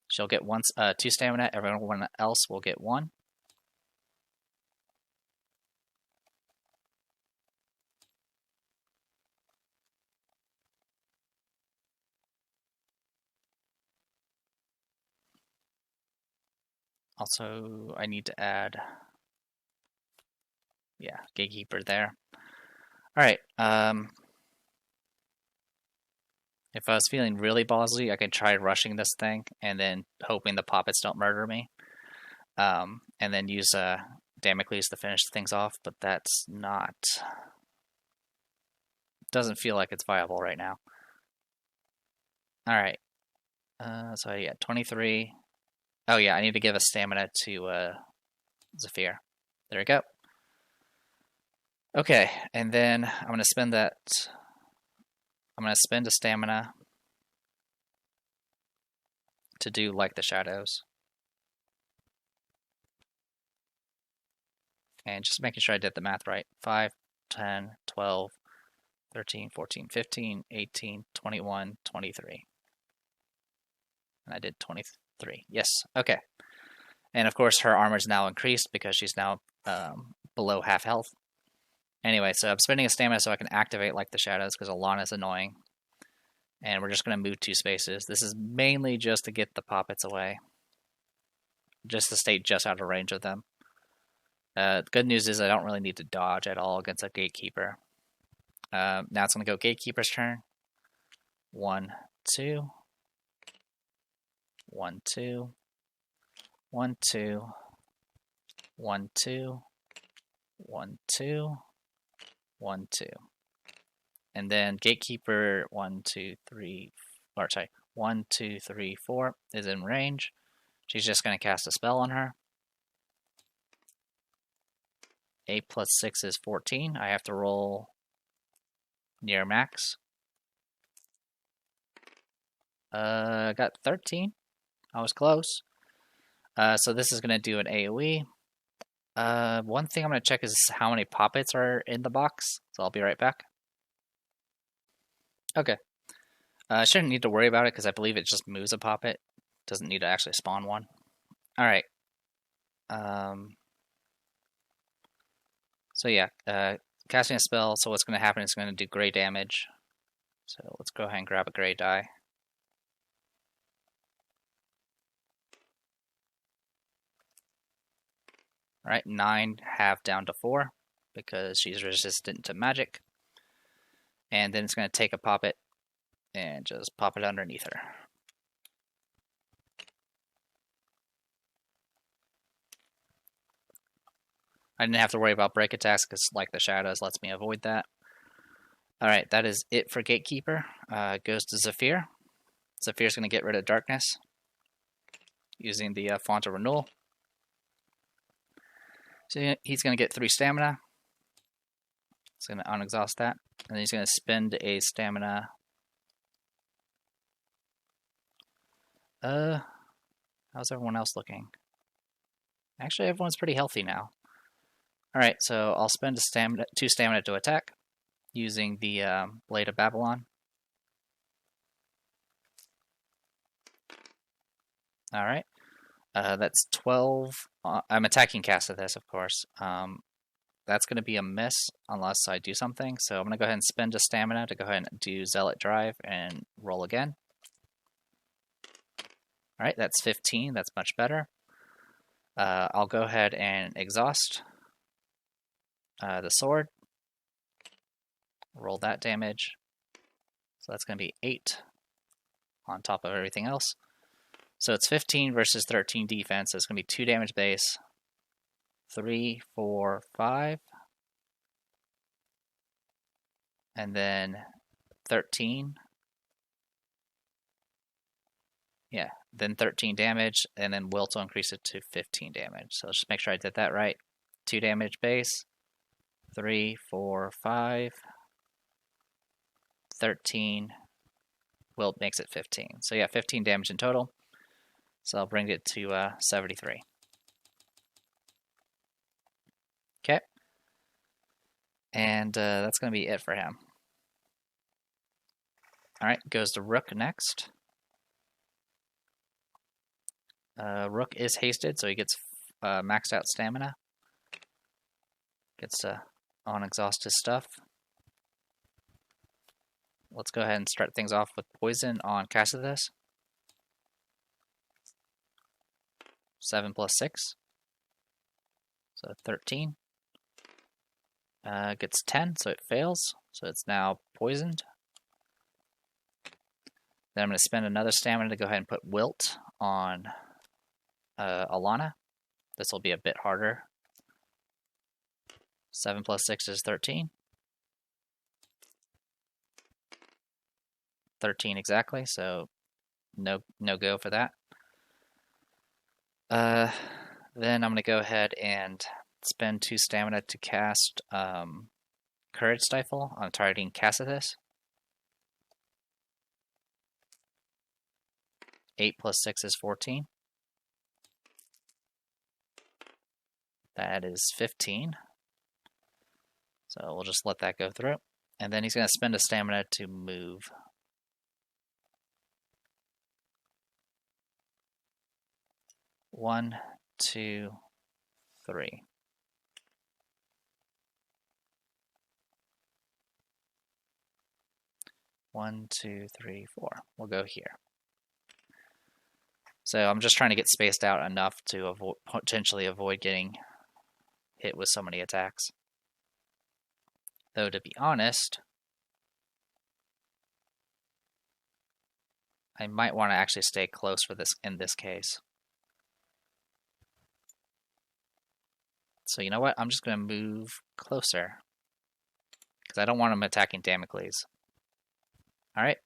She'll get 2 stamina, everyone else will get 1. Also, I need to add, yeah, Gatekeeper there. Alright, if I was feeling really ballsy, I could try rushing this thing and then hoping the poppets don't murder me. And then use Damocles to finish things off, but that's not... doesn't feel like it's viable right now. Alright, so yeah, 23. Oh yeah, I need to give a stamina to Zephyr. There we go. Okay, and then I'm going to spend that... I'm going to spend a stamina to do like the shadows. And just making sure I did the math right. 5, 10, 12, 13, 14, 15, 18, 21, 23. And I did 23. Yes, okay. And of course her armor is now increased because she's now below half health. Anyway, so I'm spending a stamina so I can activate like the shadows because Alana is annoying. And we're just going to move 2 spaces. This is mainly just to get the poppets away. Just to stay just out of range of them. The good news is I don't really need to dodge at all against a Gatekeeper. Now it's going to go Gatekeeper's turn. 1, 2. 1, 2. 1, 2. 1, 2. 1, 2. 1, 2. And then Gatekeeper 1, 2, 3, or sorry, 1, 2, 3, 4 is in range. She's just going to cast a spell on her. 8 plus 6 is 14. I have to roll near max. I got 13. I was close. So this is going to do an AoE. One thing I'm going to check is how many poppets are in the box. So I'll be right back. Okay. I shouldn't need to worry about it because I believe it just moves a poppet. Doesn't need to actually spawn one. Alright. So yeah, casting a spell, so what's going to happen is going to do gray damage. So let's go ahead and grab a gray die. Alright, 9 half down to 4 because she's resistant to magic. And then it's going to take a poppet and just pop it underneath her. I didn't have to worry about break attacks because like the shadows lets me avoid that. Alright, that is it for Gatekeeper. Goes to Zephyr. Zephyr's going to get rid of darkness using the Font of Renewal. So he's going to get 3 stamina. He's going to unexhaust that. And then he's going to spend a stamina. How's everyone else looking? Actually, everyone's pretty healthy now. Alright, so I'll spend 2 stamina to attack using the Blade of Babylon. Alright, that's 12. I'm attacking cast of this, of course. That's going to be a miss unless I do something. So I'm going to go ahead and spend a stamina to go ahead and do Zealot Drive and roll again. Alright, that's 15. That's much better. I'll go ahead and exhaust the sword. Roll that damage. So that's going to be 8 on top of everything else. So it's 15 versus 13 defense. So it's going to be 2 damage base. 3, 4, 5. And then 13. Yeah, then 13 damage, and then Wilt will increase it to 15 damage. So let's just make sure I did that right. 2 damage base. 3, 4, 5. 13. Wilt makes it 15. So yeah, 15 damage in total. So I'll bring it to 73. Okay. And that's going to be it for him. Alright, goes to Rook next. Rook is hasted, so he gets maxed out stamina. Gets to unexhaust his stuff. Let's go ahead and start things off with poison on Cassius. 7 plus 6. So 13. Gets 10, so it fails. So it's now poisoned. Then I'm going to spend another stamina to go ahead and put Wilt on Alana. This will be a bit harder. 7 plus 6 is 13. 13 exactly, so no go for that. Then I'm going to go ahead and spend 2 stamina to cast Courage Stifle on targeting Cassius. 8 plus 6 is 14. That is 15. So we'll just let that go through. And then he's going to spend a stamina to move. One, 2, 3. One, 2, 3, 4. We'll go here. So I'm just trying to get spaced out enough to potentially avoid getting hit with so many attacks. Though to be honest, I might want to actually stay close for this in this case. So you know what? I'm just going to move closer because I don't want him attacking Damocles. All right.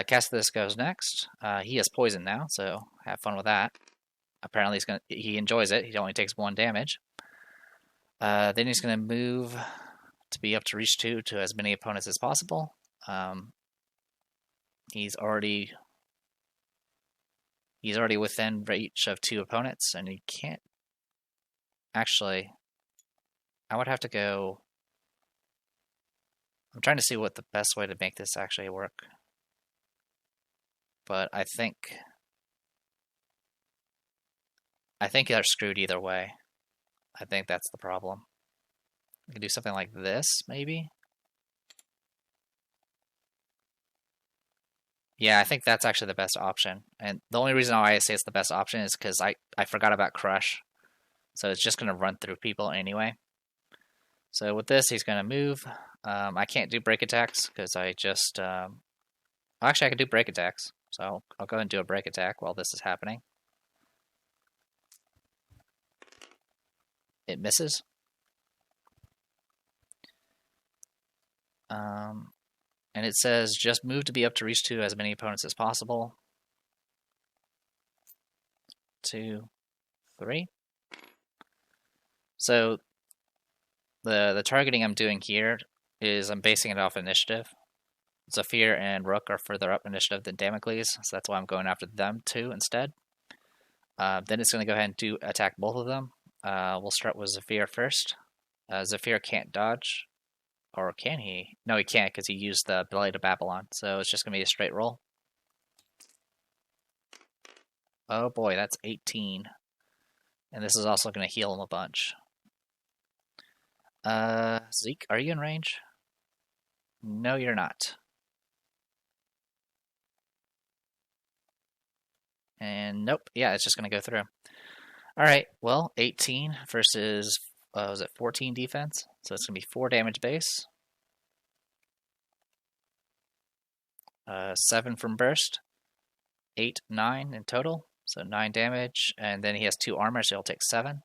Cassius goes next. He has poison now, so have fun with that. Apparently he enjoys it. He only takes 1 damage. Then he's going to move to be up to reach 2 to as many opponents as possible. He's already within reach of 2 opponents, and he can't. Actually, I would have to go. I'm trying to see what the best way to make this actually work. But I think they're screwed either way. I think that's the problem. We can do something like this, maybe? Yeah, I think that's actually the best option. And the only reason why I say it's the best option is because I forgot about Crush. So it's just going to run through people anyway. So with this, he's going to move. I can't do break attacks because I just... actually, I can do break attacks. So I'll go ahead and do a break attack while this is happening. It misses. And it says just move to be up to reach 2 as many opponents as possible. 2, 3. So the targeting I'm doing here is I'm basing it off initiative. Zephyr and Rook are further up initiative than Damocles, so that's why I'm going after them too instead. Then it's going to go ahead and attack both of them. We'll start with Zephyr first. Zephyr can't dodge. Or can he? No, he can't because he used the Blade of Babylon, so it's just going to be a straight roll. Oh boy, that's 18. And this is also going to heal him a bunch. Zeke, are you in range? No, you're not. And nope, yeah, it's just going to go through. Alright, well, 18 versus, was it 14 defense? So it's going to be 4 damage base. 7 from burst, 8, 9 in total, so 9 damage, and then he has 2 armor, so he'll take 7.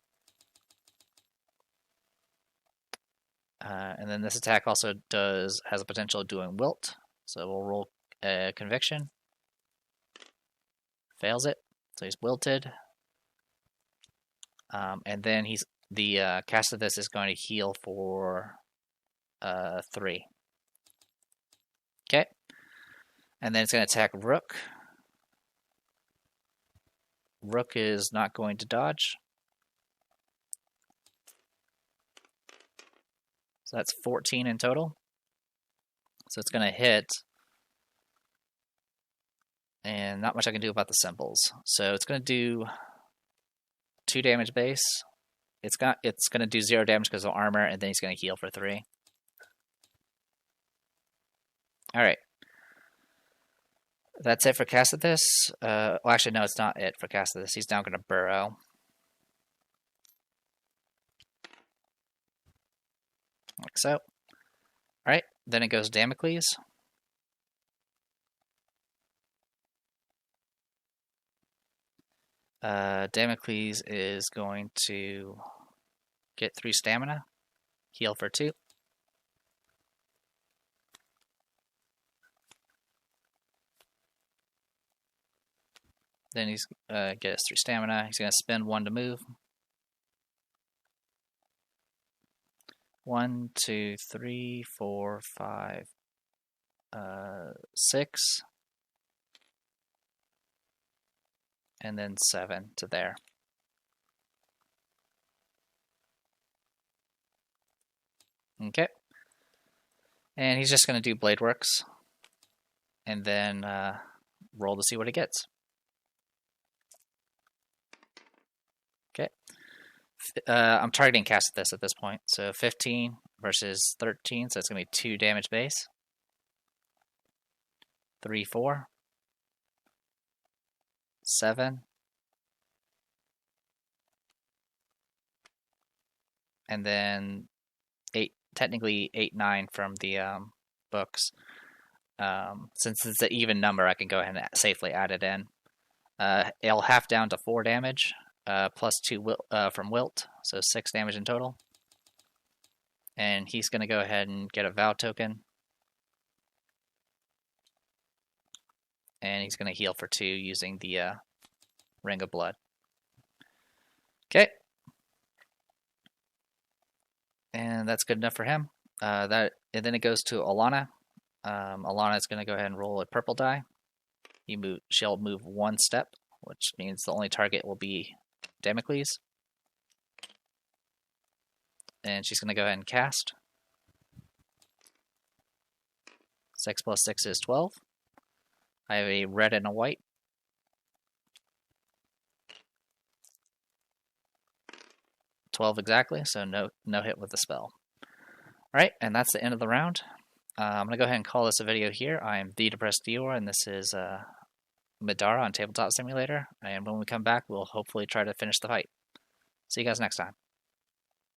And then this attack also has a potential of doing Wilt, so we'll roll Conviction. Fails it, so he's wilted. And then the cast of this is going to heal for 3. Okay. And then it's going to attack Rook. Rook is not going to dodge. So that's 14 in total. So it's going to hit. And not much I can do about the symbols. So it's going to do 2 damage base. It's going to do 0 damage because of armor, and then he's going to heal for 3. Alright. That's it for Cassidus. Well, actually, no, it's not it for Cassidus. He's now going to burrow. Like so. Alright, then it goes Damocles. Damocles is going to get 3 stamina, heal for 2. Then he's gets 3 stamina. He's going to spend 1 to move. 1, 2, 3, 4, 5, 6, and then 7 to there. Okay. And he's just going to do Blade Works, and then roll to see what he gets. Okay. I'm targeting Cassidus at this point, so 15 versus 13, so it's going to be 2 damage base. 3, 4. 7. And then 8, technically 8, 9 from the books. Since it's an even number, I can go ahead and safely add it in. It'll half down to 4 damage. Plus 2 from Wilt, so 6 damage in total. And he's going to go ahead and get a Vow token. And he's going to heal for 2 using the Ring of Blood. Okay. And that's good enough for him. And then it goes to Alana. Alana is going to go ahead and roll a purple die. She'll move 1 step, which means the only target will be Damocles. And she's going to go ahead and cast. 6 plus 6 is 12. I have a red and a white. 12 exactly, so no hit with the spell. Alright, and that's the end of the round. I'm going to go ahead and call this a video here. I'm The Depressed Dior, and this is Middara on Tabletop Simulator. And when we come back, we'll hopefully try to finish the fight. See you guys next time.